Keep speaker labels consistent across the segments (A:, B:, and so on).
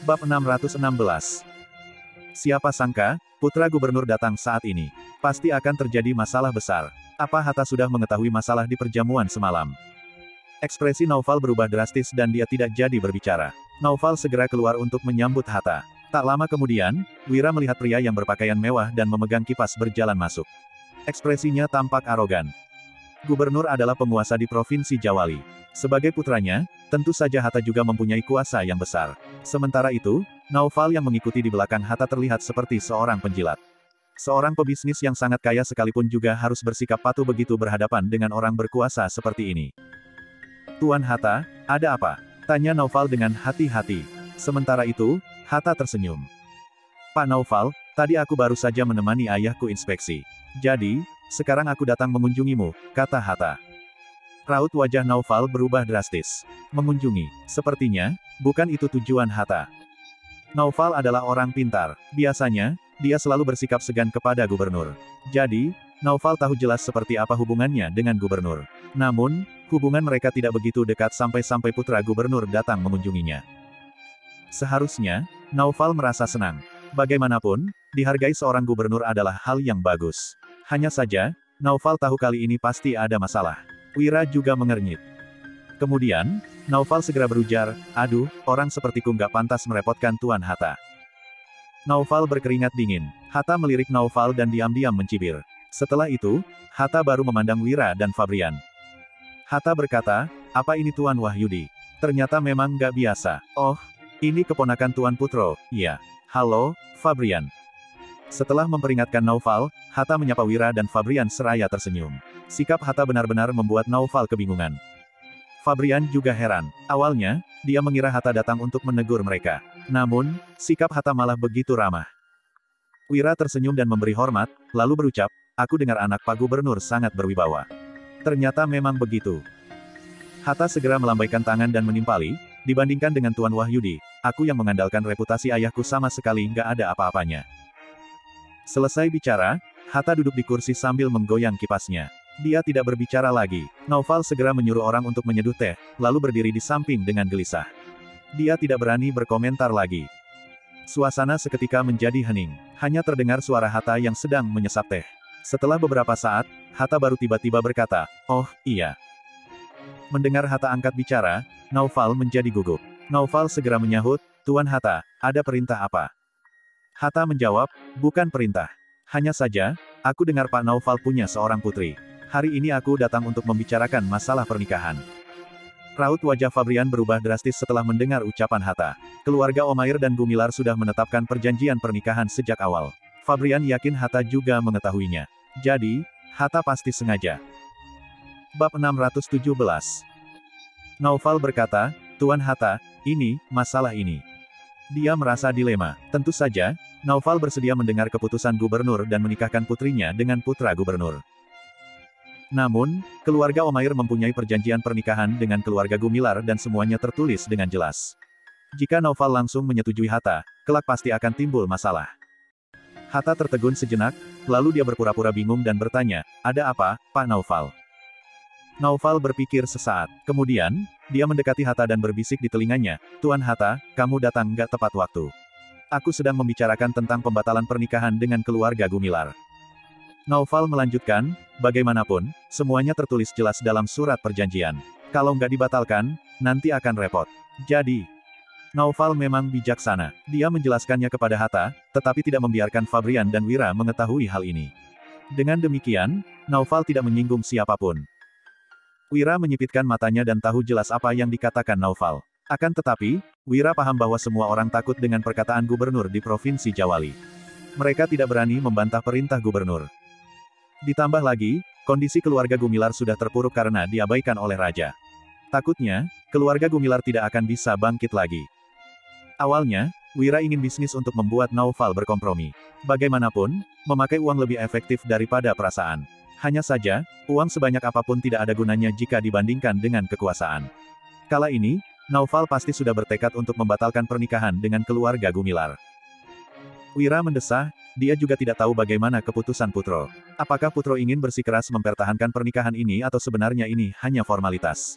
A: Bab 616. Siapa sangka, putra gubernur datang saat ini. Pasti akan terjadi masalah besar. Apa Hatta sudah mengetahui masalah di perjamuan semalam? Ekspresi Naufal berubah drastis dan dia tidak jadi berbicara. Naufal segera keluar untuk menyambut Hatta. Tak lama kemudian, Wira melihat pria yang berpakaian mewah dan memegang kipas berjalan masuk. Ekspresinya tampak arogan. Gubernur adalah penguasa di Provinsi Jawali. Sebagai putranya, tentu saja Hatta juga mempunyai kuasa yang besar. Sementara itu, Naufal yang mengikuti di belakang Hatta terlihat seperti seorang penjilat. Seorang pebisnis yang sangat kaya sekalipun juga harus bersikap patuh begitu berhadapan dengan orang berkuasa seperti ini. Tuan Hatta, ada apa? Tanya Naufal dengan hati-hati. Sementara itu, Hatta tersenyum. Pak Naufal, tadi aku baru saja menemani ayahku inspeksi. Jadi, sekarang aku datang mengunjungimu, kata Hatta. Raut wajah Naufal berubah drastis. Mengunjungi, sepertinya, bukan itu tujuan Hatta. Naufal adalah orang pintar. Biasanya, dia selalu bersikap segan kepada gubernur. Jadi, Naufal tahu jelas seperti apa hubungannya dengan gubernur. Namun, hubungan mereka tidak begitu dekat sampai-sampai putra gubernur datang mengunjunginya. Seharusnya, Naufal merasa senang. Bagaimanapun, dihargai seorang gubernur adalah hal yang bagus. Hanya saja, Naufal tahu kali ini pasti ada masalah. Wira juga mengernyit. Kemudian, Naufal segera berujar, aduh, orang sepertiku nggak pantas merepotkan Tuan Hatta. Naufal berkeringat dingin. Hatta melirik Naufal dan diam-diam mencibir. Setelah itu, Hatta baru memandang Wira dan Fabrian. Hatta berkata, apa ini Tuan Wahyudi? Ternyata memang nggak biasa. Oh, ini keponakan Tuan Putro, iya. Halo, Fabrian. Setelah memperingatkan Naufal, Hatta menyapa Wira dan Fabrian seraya tersenyum. Sikap Hatta benar-benar membuat Naufal kebingungan. Fabrian juga heran. Awalnya, dia mengira Hatta datang untuk menegur mereka. Namun, sikap Hatta malah begitu ramah. Wira tersenyum dan memberi hormat, lalu berucap, aku dengar anak Pak Gubernur sangat berwibawa. Ternyata memang begitu. Hatta segera melambaikan tangan dan menimpali, dibandingkan dengan Tuan Wahyudi, aku yang mengandalkan reputasi ayahku sama sekali nggak ada apa-apanya. Selesai bicara, Hatta duduk di kursi sambil menggoyang kipasnya. Dia tidak berbicara lagi. Naufal segera menyuruh orang untuk menyeduh teh, lalu berdiri di samping dengan gelisah. Dia tidak berani berkomentar lagi. Suasana seketika menjadi hening. Hanya terdengar suara Hatta yang sedang menyesap teh. Setelah beberapa saat, Hatta baru tiba-tiba berkata, oh, iya. Mendengar Hatta angkat bicara, Naufal menjadi gugup. Naufal segera menyahut, Tuan Hatta, ada perintah apa? Hatta menjawab, bukan perintah. Hanya saja, aku dengar Pak Naufal punya seorang putri. Hari ini aku datang untuk membicarakan masalah pernikahan. Raut wajah Fabrian berubah drastis setelah mendengar ucapan Hatta. Keluarga Omair dan Gumilar sudah menetapkan perjanjian pernikahan sejak awal. Fabrian yakin Hatta juga mengetahuinya. Jadi, Hatta pasti sengaja. Bab 617. Naufal berkata, Tuan Hatta, ini, masalah ini. Dia merasa dilema. Tentu saja, Naufal bersedia mendengar keputusan gubernur dan menikahkan putrinya dengan putra gubernur. Namun, keluarga Omair mempunyai perjanjian pernikahan dengan keluarga Gumilar dan semuanya tertulis dengan jelas. Jika Naufal langsung menyetujui Hatta, kelak pasti akan timbul masalah. Hatta tertegun sejenak, lalu dia berpura-pura bingung dan bertanya, ada apa, Pak Naufal? Naufal berpikir sesaat. Kemudian, dia mendekati Hatta dan berbisik di telinganya, Tuan Hatta, kamu datang nggak tepat waktu. Aku sedang membicarakan tentang pembatalan pernikahan dengan keluarga Gumilar. Naufal melanjutkan, bagaimanapun, semuanya tertulis jelas dalam surat perjanjian. Kalau nggak dibatalkan, nanti akan repot. Jadi, Naufal memang bijaksana. Dia menjelaskannya kepada Hatta, tetapi tidak membiarkan Fabrian dan Wira mengetahui hal ini. Dengan demikian, Naufal tidak menyinggung siapapun. Wira menyipitkan matanya dan tahu jelas apa yang dikatakan Naufal. Akan tetapi, Wira paham bahwa semua orang takut dengan perkataan gubernur di Provinsi Jawali. Mereka tidak berani membantah perintah gubernur. Ditambah lagi, kondisi keluarga Gumilar sudah terpuruk karena diabaikan oleh raja. Takutnya, keluarga Gumilar tidak akan bisa bangkit lagi. Awalnya, Wira ingin bisnis untuk membuat Naufal berkompromi. Bagaimanapun, memakai uang lebih efektif daripada perasaan. Hanya saja, uang sebanyak apapun tidak ada gunanya jika dibandingkan dengan kekuasaan. Kala ini, Naufal pasti sudah bertekad untuk membatalkan pernikahan dengan keluarga Gumilar. Wira mendesah, dia juga tidak tahu bagaimana keputusan Putro. Apakah Putro ingin bersikeras mempertahankan pernikahan ini atau sebenarnya ini hanya formalitas?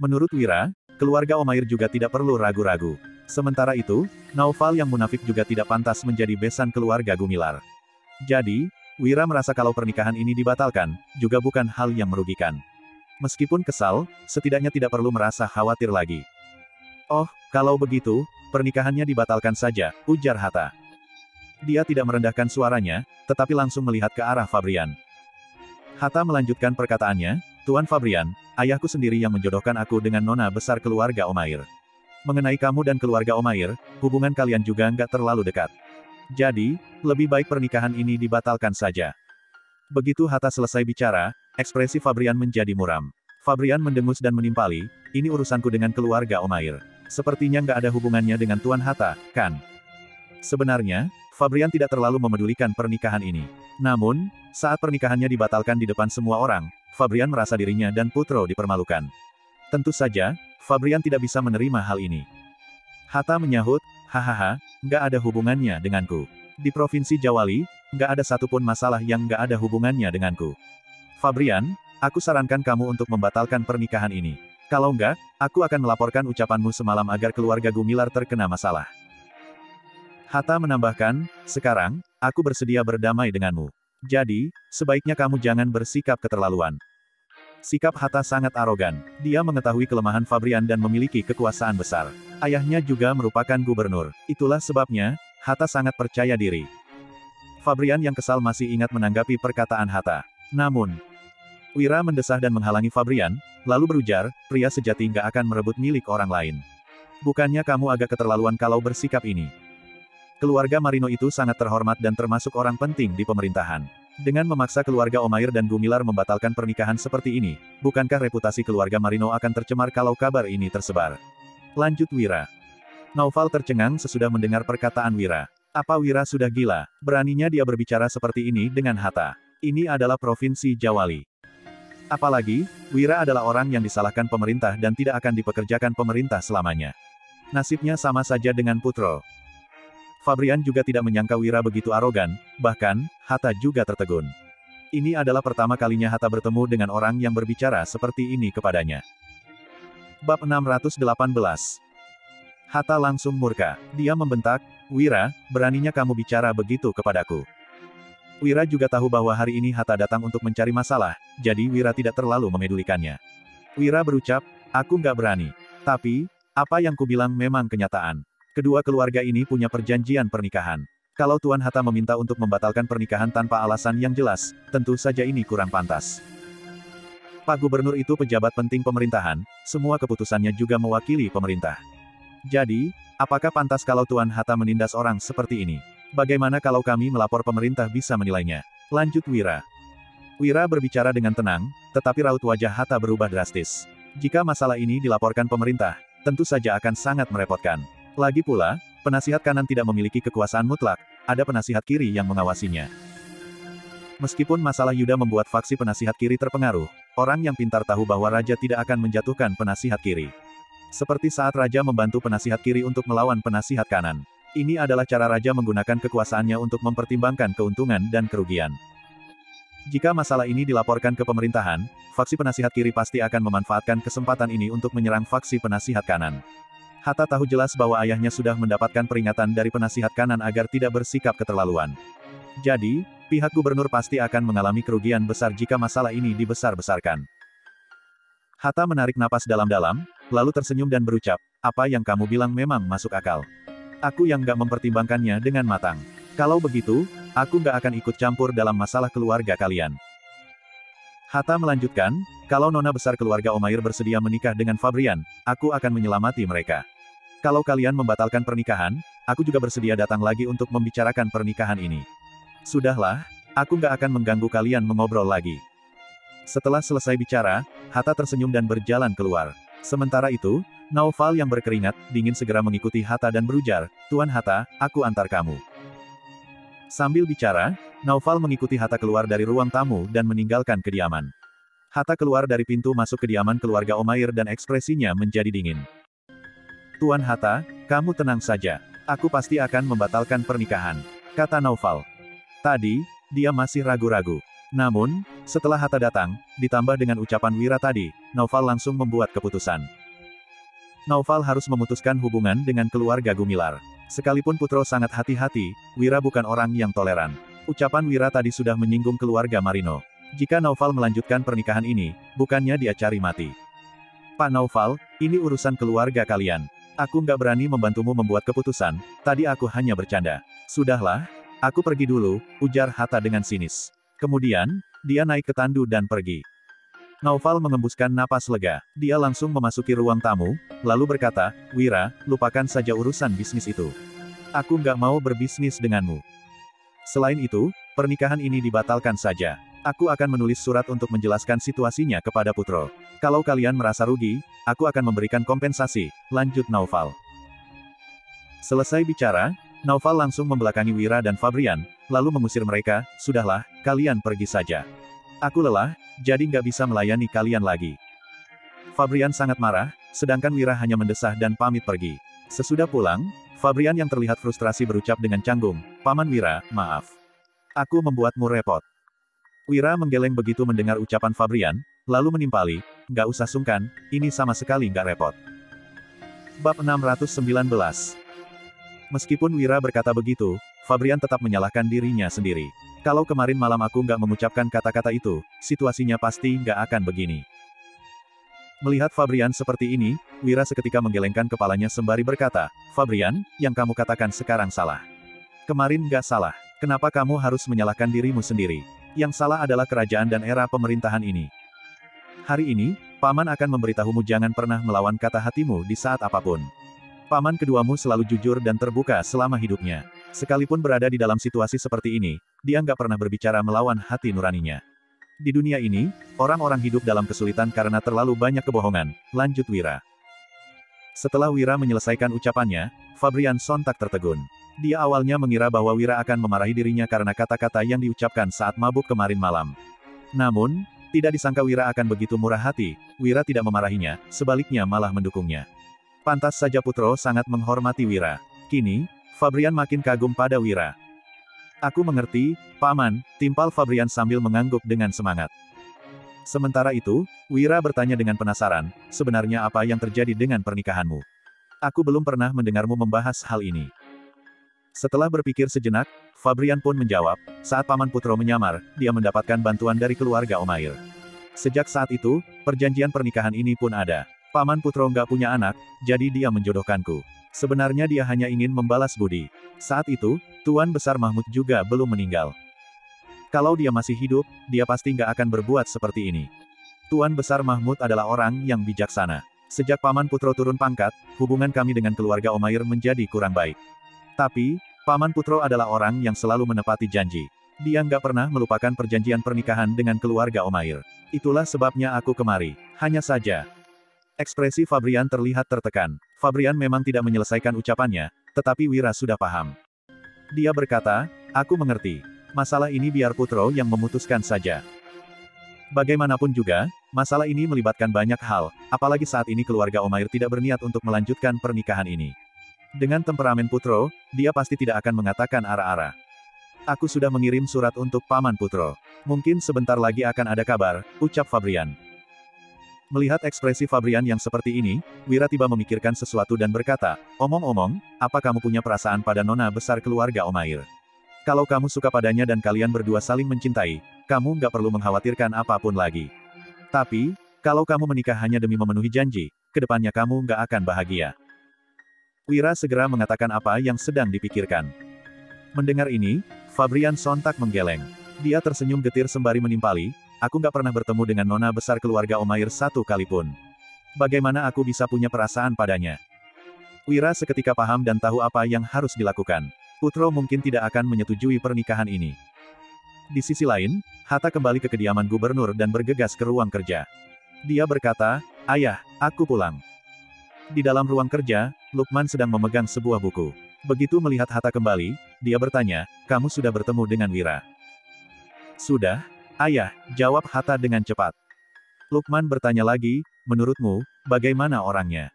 A: Menurut Wira, keluarga Omair juga tidak perlu ragu-ragu. Sementara itu, Naufal yang munafik juga tidak pantas menjadi besan keluarga Gumilar. Jadi, Wira merasa kalau pernikahan ini dibatalkan, juga bukan hal yang merugikan. Meskipun kesal, setidaknya tidak perlu merasa khawatir lagi. Oh, kalau begitu, pernikahannya dibatalkan saja, ujar Hatta. Dia tidak merendahkan suaranya, tetapi langsung melihat ke arah Fabrian. Hatta melanjutkan perkataannya, Tuan Fabrian, ayahku sendiri yang menjodohkan aku dengan nona besar keluarga Omair. Mengenai kamu dan keluarga Omair, hubungan kalian juga nggak terlalu dekat. Jadi, lebih baik pernikahan ini dibatalkan saja. Begitu Hatta selesai bicara, ekspresi Fabrian menjadi muram. Fabrian mendengus dan menimpali, ini urusanku dengan keluarga Omair. Sepertinya nggak ada hubungannya dengan Tuan Hatta, kan? Sebenarnya, Fabrian tidak terlalu memedulikan pernikahan ini. Namun, saat pernikahannya dibatalkan di depan semua orang, Fabrian merasa dirinya dan Putro dipermalukan. Tentu saja, Fabrian tidak bisa menerima hal ini. Hatta menyahut, hahaha, nggak ada hubungannya denganku. Di Provinsi Jawali, nggak ada satupun masalah yang nggak ada hubungannya denganku. Fabrian, aku sarankan kamu untuk membatalkan pernikahan ini. Kalau nggak, aku akan melaporkan ucapanmu semalam agar keluarga Gumilar terkena masalah. Hatta menambahkan, sekarang, aku bersedia berdamai denganmu. Jadi, sebaiknya kamu jangan bersikap keterlaluan. Sikap Hatta sangat arogan. Dia mengetahui kelemahan Fabrian dan memiliki kekuasaan besar. Ayahnya juga merupakan gubernur. Itulah sebabnya, Hatta sangat percaya diri. Fabrian yang kesal masih ingat menanggapi perkataan Hatta. Namun, Wira mendesah dan menghalangi Fabrian, lalu berujar, pria sejati nggak akan merebut milik orang lain. Bukannya kamu agak keterlaluan kalau bersikap ini? Keluarga Marino itu sangat terhormat dan termasuk orang penting di pemerintahan. Dengan memaksa keluarga Omair dan Gumilar membatalkan pernikahan seperti ini, bukankah reputasi keluarga Marino akan tercemar kalau kabar ini tersebar? Lanjut Wira. Naufal tercengang sesudah mendengar perkataan Wira. Apa Wira sudah gila? Beraninya dia berbicara seperti ini dengan Hatta. Ini adalah Provinsi Jawali. Apalagi, Wira adalah orang yang disalahkan pemerintah dan tidak akan dipekerjakan pemerintah selamanya. Nasibnya sama saja dengan Putro. Fabrian juga tidak menyangka Wira begitu arogan, bahkan, Hatta juga tertegun. Ini adalah pertama kalinya Hatta bertemu dengan orang yang berbicara seperti ini kepadanya. Bab 618. Hatta langsung murka. Dia membentak, Wira, beraninya kamu bicara begitu kepadaku. Wira juga tahu bahwa hari ini Hatta datang untuk mencari masalah, jadi Wira tidak terlalu memedulikannya. Wira berucap, aku nggak berani. Tapi, apa yang kubilang memang kenyataan. Kedua keluarga ini punya perjanjian pernikahan. Kalau Tuan Hatta meminta untuk membatalkan pernikahan tanpa alasan yang jelas, tentu saja ini kurang pantas. Pak Gubernur itu pejabat penting pemerintahan, semua keputusannya juga mewakili pemerintah. Jadi, apakah pantas kalau Tuan Hatta menindas orang seperti ini? Bagaimana kalau kami melapor pemerintah bisa menilainya? Lanjut Wira. Wira berbicara dengan tenang, tetapi raut wajah Hatta berubah drastis. Jika masalah ini dilaporkan pemerintah, tentu saja akan sangat merepotkan. Lagi pula, penasihat kanan tidak memiliki kekuasaan mutlak, ada penasihat kiri yang mengawasinya. Meskipun masalah Yuda membuat faksi penasihat kiri terpengaruh, orang yang pintar tahu bahwa raja tidak akan menjatuhkan penasihat kiri. Seperti saat raja membantu penasihat kiri untuk melawan penasihat kanan. Ini adalah cara raja menggunakan kekuasaannya untuk mempertimbangkan keuntungan dan kerugian. Jika masalah ini dilaporkan ke pemerintahan, faksi penasihat kiri pasti akan memanfaatkan kesempatan ini untuk menyerang faksi penasihat kanan. Hatta tahu jelas bahwa ayahnya sudah mendapatkan peringatan dari penasihat kanan agar tidak bersikap keterlaluan. Jadi, pihak gubernur pasti akan mengalami kerugian besar jika masalah ini dibesar-besarkan. Hatta menarik napas dalam-dalam, lalu tersenyum dan berucap, apa yang kamu bilang memang masuk akal. Aku yang nggak mempertimbangkannya dengan matang. Kalau begitu, aku nggak akan ikut campur dalam masalah keluarga kalian. Hatta melanjutkan, kalau nona besar keluarga Omair bersedia menikah dengan Fabrian, aku akan menyelamati mereka. Kalau kalian membatalkan pernikahan, aku juga bersedia datang lagi untuk membicarakan pernikahan ini. Sudahlah, aku nggak akan mengganggu kalian mengobrol lagi. Setelah selesai bicara, Hatta tersenyum dan berjalan keluar. Sementara itu, Naufal yang berkeringat, dingin segera mengikuti Hatta dan berujar, Tuan Hatta, aku antar kamu. Sambil bicara, Naufal mengikuti Hatta keluar dari ruang tamu dan meninggalkan kediaman. Hatta keluar dari pintu masuk kediaman keluarga Omair dan ekspresinya menjadi dingin. Tuan Hatta, kamu tenang saja. Aku pasti akan membatalkan pernikahan, kata Naufal. Tadi, dia masih ragu-ragu. Namun, setelah Hatta datang, ditambah dengan ucapan Wira tadi, Naufal langsung membuat keputusan. Naufal harus memutuskan hubungan dengan keluarga Gumilar. Sekalipun Putro sangat hati-hati, Wira bukan orang yang toleran. Ucapan Wira tadi sudah menyinggung keluarga Marino. Jika Naufal melanjutkan pernikahan ini, bukannya dia cari mati. Pak Naufal, ini urusan keluarga kalian. Aku nggak berani membantumu membuat keputusan, tadi aku hanya bercanda. Sudahlah, aku pergi dulu, ujar Hatta dengan sinis. Kemudian, dia naik ke tandu dan pergi. Naufal mengembuskan napas lega. Dia langsung memasuki ruang tamu, lalu berkata, Wira, lupakan saja urusan bisnis itu. Aku nggak mau berbisnis denganmu. Selain itu, pernikahan ini dibatalkan saja. Aku akan menulis surat untuk menjelaskan situasinya kepada Putro. Kalau kalian merasa rugi, aku akan memberikan kompensasi, lanjut Naufal. Selesai bicara, Naufal langsung membelakangi Wira dan Fabrian, lalu mengusir mereka, sudahlah, kalian pergi saja. Aku lelah, jadi nggak bisa melayani kalian lagi. Fabrian sangat marah, sedangkan Wira hanya mendesah dan pamit pergi. Sesudah pulang, Fabrian yang terlihat frustrasi berucap dengan canggung, Paman Wira, maaf. Aku membuatmu repot. Wira menggeleng begitu mendengar ucapan Fabrian, lalu menimpali, nggak usah sungkan, ini sama sekali nggak repot. Bab 619. Meskipun Wira berkata begitu, Fabrian tetap menyalahkan dirinya sendiri. Kalau kemarin malam aku nggak mengucapkan kata-kata itu, situasinya pasti nggak akan begini. Melihat Fabrian seperti ini, Wira seketika menggelengkan kepalanya sembari berkata, Fabrian, yang kamu katakan sekarang salah. Kemarin nggak salah. Kenapa kamu harus menyalahkan dirimu sendiri? Yang salah adalah kerajaan dan era pemerintahan ini. Hari ini, Paman akan memberitahumu jangan pernah melawan kata hatimu di saat apapun. Paman keduamu selalu jujur dan terbuka selama hidupnya. Sekalipun berada di dalam situasi seperti ini, dia nggak pernah berbicara melawan hati nuraninya. Di dunia ini, orang-orang hidup dalam kesulitan karena terlalu banyak kebohongan, lanjut Wira. Setelah Wira menyelesaikan ucapannya, Fabrian sontak tertegun. Dia awalnya mengira bahwa Wira akan memarahi dirinya karena kata-kata yang diucapkan saat mabuk kemarin malam. Namun, tidak disangka Wira akan begitu murah hati, Wira tidak memarahinya, sebaliknya malah mendukungnya. Pantas saja Putro sangat menghormati Wira. Kini, Fabrian makin kagum pada Wira. Aku mengerti, Paman, timpal Fabrian sambil mengangguk dengan semangat. Sementara itu, Wira bertanya dengan penasaran, sebenarnya apa yang terjadi dengan pernikahanmu? Aku belum pernah mendengarmu membahas hal ini. Setelah berpikir sejenak, Fabrian pun menjawab, saat Paman Putro menyamar, dia mendapatkan bantuan dari keluarga Omair. Sejak saat itu, perjanjian pernikahan ini pun ada. Paman Putro nggak punya anak, jadi dia menjodohkanku. Sebenarnya dia hanya ingin membalas budi. Saat itu, Tuan Besar Mahmud juga belum meninggal. Kalau dia masih hidup, dia pasti nggak akan berbuat seperti ini. Tuan Besar Mahmud adalah orang yang bijaksana. Sejak Paman Putro turun pangkat, hubungan kami dengan keluarga Omair menjadi kurang baik. Tapi, Paman Putro adalah orang yang selalu menepati janji. Dia nggak pernah melupakan perjanjian pernikahan dengan keluarga Omair. Itulah sebabnya aku kemari. Hanya saja. Ekspresi Fabrian terlihat tertekan. Fabrian memang tidak menyelesaikan ucapannya, tetapi Wira sudah paham. Dia berkata, aku mengerti. Masalah ini biar Putro yang memutuskan saja. Bagaimanapun juga, masalah ini melibatkan banyak hal, apalagi saat ini keluarga Omair tidak berniat untuk melanjutkan pernikahan ini. Dengan temperamen Putro, dia pasti tidak akan mengatakan ara-ara. Aku sudah mengirim surat untuk Paman Putro. Mungkin sebentar lagi akan ada kabar, ucap Fabrian. Melihat ekspresi Fabrian yang seperti ini, Wira tiba memikirkan sesuatu dan berkata, omong-omong, apa kamu punya perasaan pada nona besar keluarga Omair? Kalau kamu suka padanya dan kalian berdua saling mencintai, kamu nggak perlu mengkhawatirkan apapun lagi. Tapi, kalau kamu menikah hanya demi memenuhi janji, kedepannya kamu nggak akan bahagia. Wira segera mengatakan apa yang sedang dipikirkan. Mendengar ini, Fabrian sontak menggeleng. Dia tersenyum getir sembari menimpali, aku nggak pernah bertemu dengan nona besar keluarga Omair satu kali pun. Bagaimana aku bisa punya perasaan padanya? Wira seketika paham dan tahu apa yang harus dilakukan. Putro mungkin tidak akan menyetujui pernikahan ini. Di sisi lain, Hatta kembali ke kediaman gubernur dan bergegas ke ruang kerja. Dia berkata, ayah, aku pulang. Di dalam ruang kerja, Lukman sedang memegang sebuah buku. Begitu melihat Hatta kembali, dia bertanya, kamu sudah bertemu dengan Wira? Sudah, ayah, jawab Hatta dengan cepat. Lukman bertanya lagi, menurutmu, bagaimana orangnya?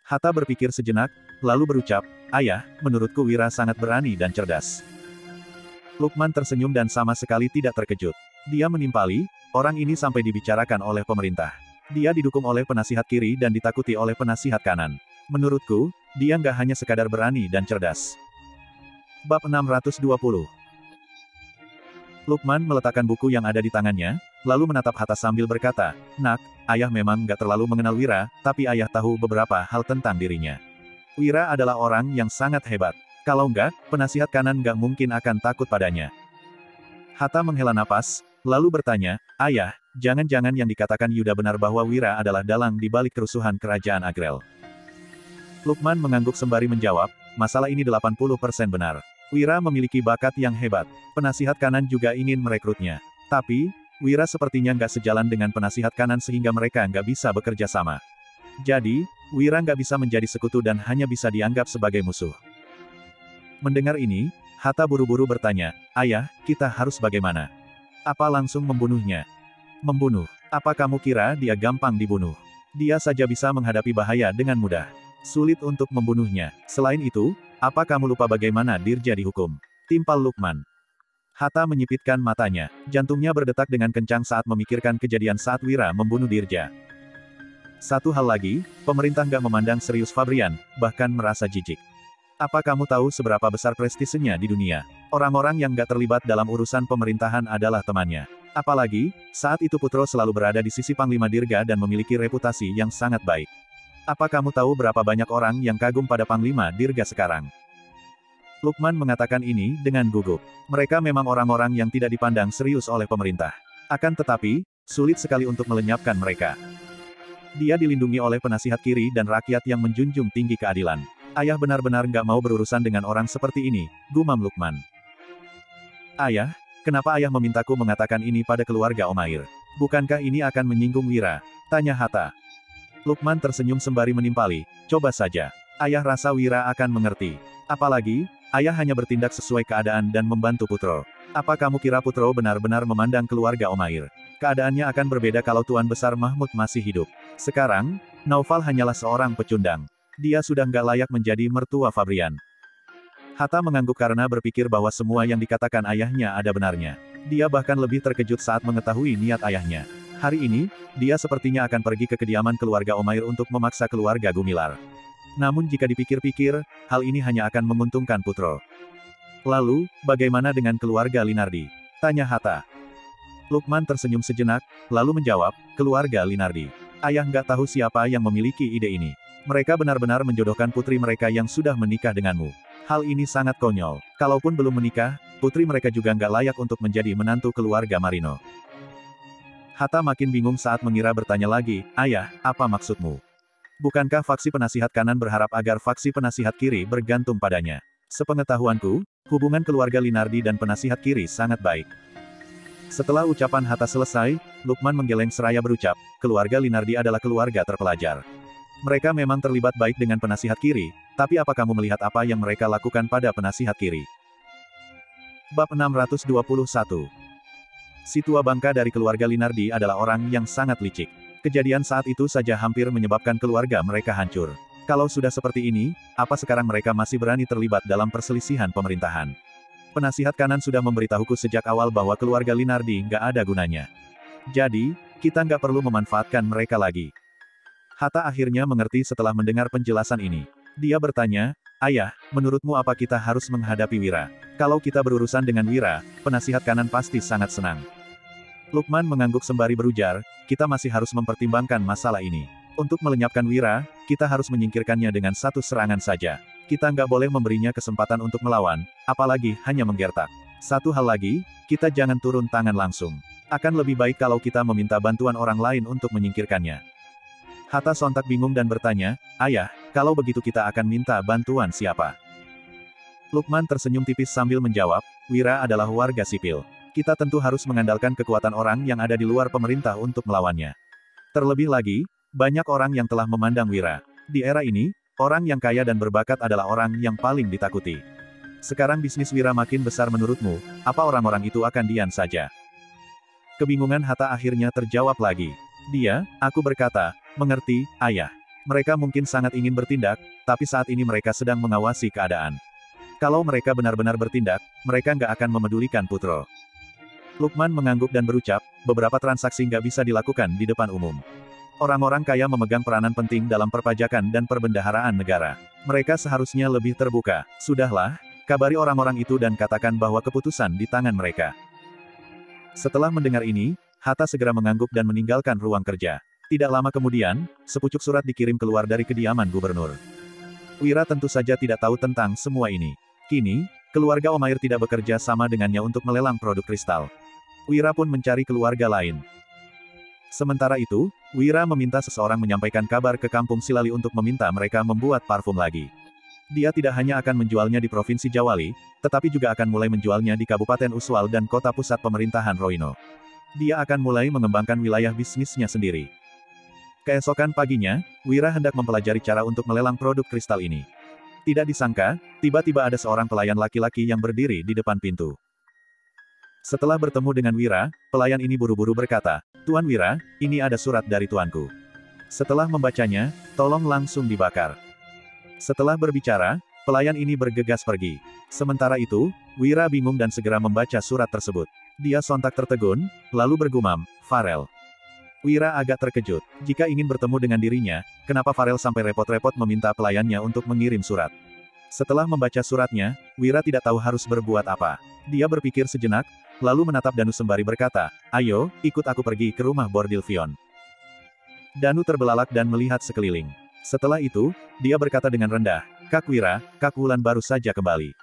A: Hatta berpikir sejenak, lalu berucap, ayah, menurutku Wira sangat berani dan cerdas. Lukman tersenyum dan sama sekali tidak terkejut. Dia menimpali, orang ini sampai dibicarakan oleh pemerintah. Dia didukung oleh penasihat kiri dan ditakuti oleh penasihat kanan. Menurutku, dia nggak hanya sekadar berani dan cerdas. Bab 620. Lukman meletakkan buku yang ada di tangannya, lalu menatap Hatta sambil berkata, "Nak, ayah memang nggak terlalu mengenal Wira, tapi ayah tahu beberapa hal tentang dirinya. Wira adalah orang yang sangat hebat. Kalau nggak, penasihat kanan nggak mungkin akan takut padanya." Hatta menghela napas, lalu bertanya, "Ayah, jangan-jangan yang dikatakan Yuda benar bahwa Wira adalah dalang di balik kerusuhan kerajaan Agrel?" Lukman mengangguk sembari menjawab, "Masalah ini 80% benar. Wira memiliki bakat yang hebat. Penasihat kanan juga ingin merekrutnya. Tapi, Wira sepertinya nggak sejalan dengan penasihat kanan sehingga mereka nggak bisa bekerja sama. Jadi, Wira nggak bisa menjadi sekutu dan hanya bisa dianggap sebagai musuh." Mendengar ini, Hatta buru-buru bertanya, "Ayah, kita harus bagaimana? Apa langsung membunuhnya?" "Membunuh? Apa kamu kira dia gampang dibunuh? Dia saja bisa menghadapi bahaya dengan mudah. Sulit untuk membunuhnya. Selain itu, apa kamu lupa bagaimana Dirja dihukum?" timpal Lukman. Hatta menyipitkan matanya. Jantungnya berdetak dengan kencang saat memikirkan kejadian saat Wira membunuh Dirja. Satu hal lagi, pemerintah nggak memandang serius Fabrian, bahkan merasa jijik. "Apa kamu tahu seberapa besar prestisenya di dunia? Orang-orang yang nggak terlibat dalam urusan pemerintahan adalah temannya. Apalagi, saat itu Putro selalu berada di sisi Panglima Dirga dan memiliki reputasi yang sangat baik. Apa kamu tahu berapa banyak orang yang kagum pada Panglima Dirga sekarang?" Lukman mengatakan ini dengan gugup. Mereka memang orang-orang yang tidak dipandang serius oleh pemerintah. Akan tetapi, sulit sekali untuk melenyapkan mereka. Dia dilindungi oleh penasihat kiri dan rakyat yang menjunjung tinggi keadilan. Ayah benar-benar nggak mau berurusan dengan orang seperti ini, gumam Lukman. "Ayah, kenapa ayah memintaku mengatakan ini pada keluarga Omair? Bukankah ini akan menyinggung Wira?" tanya Hatta. Lukman tersenyum sembari menimpali, "Coba saja. Ayah rasa Wira akan mengerti. Apalagi, ayah hanya bertindak sesuai keadaan dan membantu Putro. Apa kamu kira Putro benar-benar memandang keluarga Omair? Keadaannya akan berbeda kalau Tuan Besar Mahmud masih hidup. Sekarang, Naufal hanyalah seorang pecundang. Dia sudah nggak layak menjadi mertua Fabrian." Hatta mengangguk karena berpikir bahwa semua yang dikatakan ayahnya ada benarnya. Dia bahkan lebih terkejut saat mengetahui niat ayahnya. Hari ini, dia sepertinya akan pergi ke kediaman keluarga Omair untuk memaksa keluarga Gumilar. Namun jika dipikir-pikir, hal ini hanya akan menguntungkan Putro. "Lalu, bagaimana dengan keluarga Linardi?" tanya Hatta. Lukman tersenyum sejenak, lalu menjawab, "Keluarga Linardi. Ayah nggak tahu siapa yang memiliki ide ini. Mereka benar-benar menjodohkan putri mereka yang sudah menikah denganmu. Hal ini sangat konyol. Kalaupun belum menikah, putri mereka juga nggak layak untuk menjadi menantu keluarga Marino." Hatta makin bingung saat mengira bertanya lagi, "Ayah, apa maksudmu? Bukankah faksi penasihat kanan berharap agar faksi penasihat kiri bergantung padanya? Sepengetahuanku, hubungan keluarga Linardi dan penasihat kiri sangat baik." Setelah ucapan Hatta selesai, Lukman menggeleng seraya berucap, "Keluarga Linardi adalah keluarga terpelajar. Mereka memang terlibat baik dengan penasihat kiri, tapi apa kamu melihat apa yang mereka lakukan pada penasihat kiri?" Bab 621. Si tua bangka dari keluarga Linardi adalah orang yang sangat licik. Kejadian saat itu saja hampir menyebabkan keluarga mereka hancur. Kalau sudah seperti ini, apa sekarang mereka masih berani terlibat dalam perselisihan pemerintahan? Penasihat kanan sudah memberitahuku sejak awal bahwa keluarga Linardi nggak ada gunanya. Jadi, kita nggak perlu memanfaatkan mereka lagi. Hatta akhirnya mengerti setelah mendengar penjelasan ini. Dia bertanya, "Ayah, menurutmu apa kita harus menghadapi Wira? Kalau kita berurusan dengan Wira, penasihat kanan pasti sangat senang." Lukman mengangguk sembari berujar, "Kita masih harus mempertimbangkan masalah ini. Untuk melenyapkan Wira, kita harus menyingkirkannya dengan satu serangan saja. Kita nggak boleh memberinya kesempatan untuk melawan, apalagi hanya menggertak. Satu hal lagi, kita jangan turun tangan langsung. Akan lebih baik kalau kita meminta bantuan orang lain untuk menyingkirkannya." Hatta sontak bingung dan bertanya, "Ayah, kalau begitu kita akan minta bantuan siapa?" Lukman tersenyum tipis sambil menjawab, "Wira adalah warga sipil. Kita tentu harus mengandalkan kekuatan orang yang ada di luar pemerintah untuk melawannya. Terlebih lagi, banyak orang yang telah memandang Wira. Di era ini, orang yang kaya dan berbakat adalah orang yang paling ditakuti. Sekarang bisnis Wira makin besar menurutmu, apa orang-orang itu akan diam saja?" Kebingungan Hatta akhirnya terjawab lagi. Dia, "Aku berkata, mengerti, ayah. Mereka mungkin sangat ingin bertindak, tapi saat ini mereka sedang mengawasi keadaan. Kalau mereka benar-benar bertindak, mereka nggak akan memedulikan Putro." Lukman mengangguk dan berucap, "Beberapa transaksi nggak bisa dilakukan di depan umum. Orang-orang kaya memegang peranan penting dalam perpajakan dan perbendaharaan negara. Mereka seharusnya lebih terbuka. Sudahlah, kabari orang-orang itu dan katakan bahwa keputusan di tangan mereka. Setelah mendengar ini, Hatta segera mengangguk dan meninggalkan ruang kerja. Tidak lama kemudian, sepucuk surat dikirim keluar dari kediaman gubernur. Wira tentu saja tidak tahu tentang semua ini. Kini, keluarga Omair tidak bekerja sama dengannya untuk melelang produk kristal. Wira pun mencari keluarga lain. Sementara itu, Wira meminta seseorang menyampaikan kabar ke kampung Silali untuk meminta mereka membuat parfum lagi. Dia tidak hanya akan menjualnya di Provinsi Jawali, tetapi juga akan mulai menjualnya di Kabupaten Uswal dan kota pusat pemerintahan Roino. Dia akan mulai mengembangkan wilayah bisnisnya sendiri. Keesokan paginya, Wira hendak mempelajari cara untuk melelang produk kristal ini. Tidak disangka, tiba-tiba ada seorang pelayan laki-laki yang berdiri di depan pintu. Setelah bertemu dengan Wira, pelayan ini buru-buru berkata, "Tuan Wira, ini ada surat dari tuanku. Setelah membacanya, tolong langsung dibakar." Setelah berbicara, pelayan ini bergegas pergi. Sementara itu, Wira bingung dan segera membaca surat tersebut. Dia sontak tertegun, lalu bergumam, "Farel." Wira agak terkejut. Jika ingin bertemu dengan dirinya, kenapa Farel sampai repot-repot meminta pelayannya untuk mengirim surat? Setelah membaca suratnya, Wira tidak tahu harus berbuat apa. Dia berpikir sejenak, lalu menatap Danu sembari berkata, "Ayo, ikut aku pergi ke rumah bordil Vion." Danu terbelalak dan melihat sekeliling. Setelah itu, dia berkata dengan rendah, "Kak Wira, Kak Wulan baru saja kembali.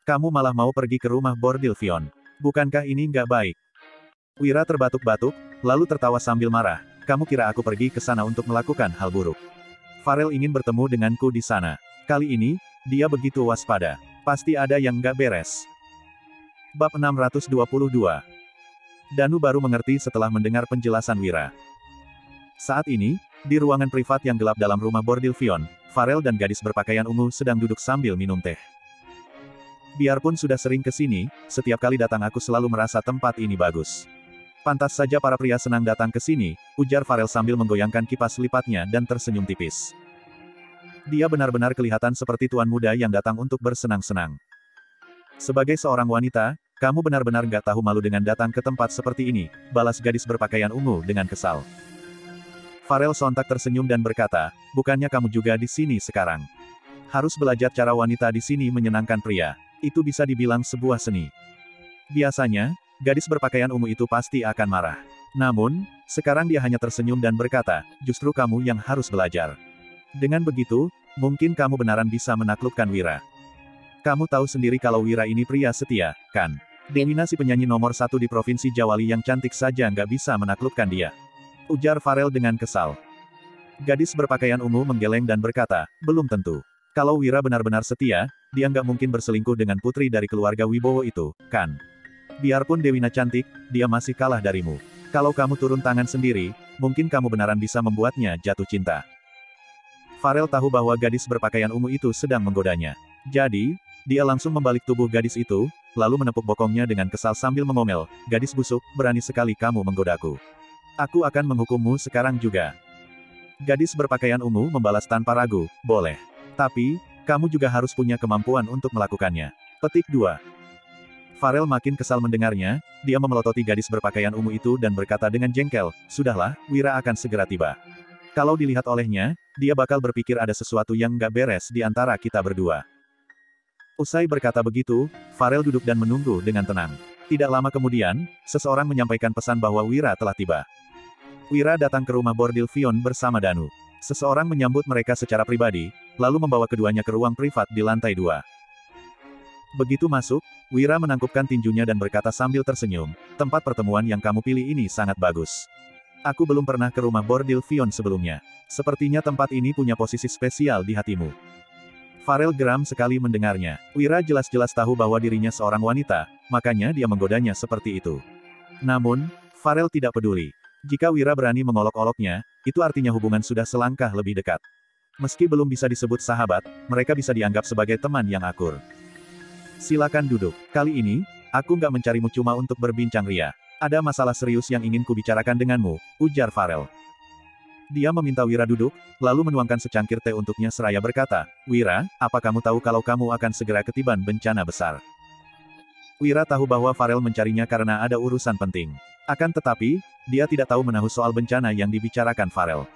A: Kamu malah mau pergi ke rumah bordil Vion. Bukankah ini nggak baik?" Wira terbatuk-batuk, lalu tertawa sambil marah, "Kamu kira aku pergi ke sana untuk melakukan hal buruk? Farel ingin bertemu denganku di sana. Kali ini, dia begitu waspada. Pasti ada yang nggak beres." Bab 622. Danu baru mengerti setelah mendengar penjelasan Wira. Saat ini, di ruangan privat yang gelap dalam rumah bordil Vion, Farel dan gadis berpakaian ungu sedang duduk sambil minum teh. "Biarpun sudah sering ke sini, setiap kali datang aku selalu merasa tempat ini bagus. Pantas saja para pria senang datang ke sini," ujar Farel sambil menggoyangkan kipas lipatnya dan tersenyum tipis. Dia benar-benar kelihatan seperti tuan muda yang datang untuk bersenang-senang. "Sebagai seorang wanita, kamu benar-benar gak tahu malu dengan datang ke tempat seperti ini," balas gadis berpakaian ungu dengan kesal. Farel sontak tersenyum dan berkata, "Bukannya kamu juga di sini sekarang? Harus belajar cara wanita di sini menyenangkan pria. Itu bisa dibilang sebuah seni." Biasanya, gadis berpakaian ungu itu pasti akan marah. Namun, sekarang dia hanya tersenyum dan berkata, "Justru kamu yang harus belajar. Dengan begitu, mungkin kamu benaran bisa menaklukkan Wira. Kamu tahu sendiri kalau Wira ini pria setia, kan? Dewina si penyanyi nomor 1 di Provinsi Jawali yang cantik saja nggak bisa menaklukkan dia," ujar Farel dengan kesal. Gadis berpakaian ungu menggeleng dan berkata, "Belum tentu. Kalau Wira benar-benar setia, dia nggak mungkin berselingkuh dengan putri dari keluarga Wibowo itu, kan? Biarpun Dewina cantik, dia masih kalah darimu. Kalau kamu turun tangan sendiri, mungkin kamu benaran bisa membuatnya jatuh cinta." Farel tahu bahwa gadis berpakaian ungu itu sedang menggodanya. Jadi, dia langsung membalik tubuh gadis itu, lalu menepuk bokongnya dengan kesal sambil mengomel, "Gadis busuk, berani sekali kamu menggodaku. Aku akan menghukummu sekarang juga." Gadis berpakaian ungu membalas tanpa ragu, "Boleh. Tapi, kamu juga harus punya kemampuan untuk melakukannya." Petik 2. Farel makin kesal mendengarnya, dia memelototi gadis berpakaian ungu itu dan berkata dengan jengkel, "Sudahlah, Wira akan segera tiba. Kalau dilihat olehnya, dia bakal berpikir ada sesuatu yang nggak beres di antara kita berdua." Usai berkata begitu, Farel duduk dan menunggu dengan tenang. Tidak lama kemudian, seseorang menyampaikan pesan bahwa Wira telah tiba. Wira datang ke rumah bordil Vion bersama Danu. Seseorang menyambut mereka secara pribadi, lalu membawa keduanya ke ruang privat di lantai 2. Begitu masuk, Wira menangkupkan tinjunya dan berkata sambil tersenyum, "Tempat pertemuan yang kamu pilih ini sangat bagus. Aku belum pernah ke rumah bordil Vion sebelumnya. Sepertinya tempat ini punya posisi spesial di hatimu." Farel geram sekali mendengarnya. Wira jelas-jelas tahu bahwa dirinya seorang wanita, makanya dia menggodanya seperti itu. Namun, Farel tidak peduli. Jika Wira berani mengolok-oloknya, itu artinya hubungan sudah selangkah lebih dekat. Meski belum bisa disebut sahabat, mereka bisa dianggap sebagai teman yang akur. "Silakan duduk. Kali ini, aku nggak mencarimu cuma untuk berbincang ria. Ada masalah serius yang ingin kubicarakan denganmu," ujar Farel. Dia meminta Wira duduk, lalu menuangkan secangkir teh untuknya seraya berkata, "Wira, apa kamu tahu kalau kamu akan segera ketiban bencana besar?" Wira tahu bahwa Farel mencarinya karena ada urusan penting. Akan tetapi, dia tidak tahu menahu soal bencana yang dibicarakan Farel.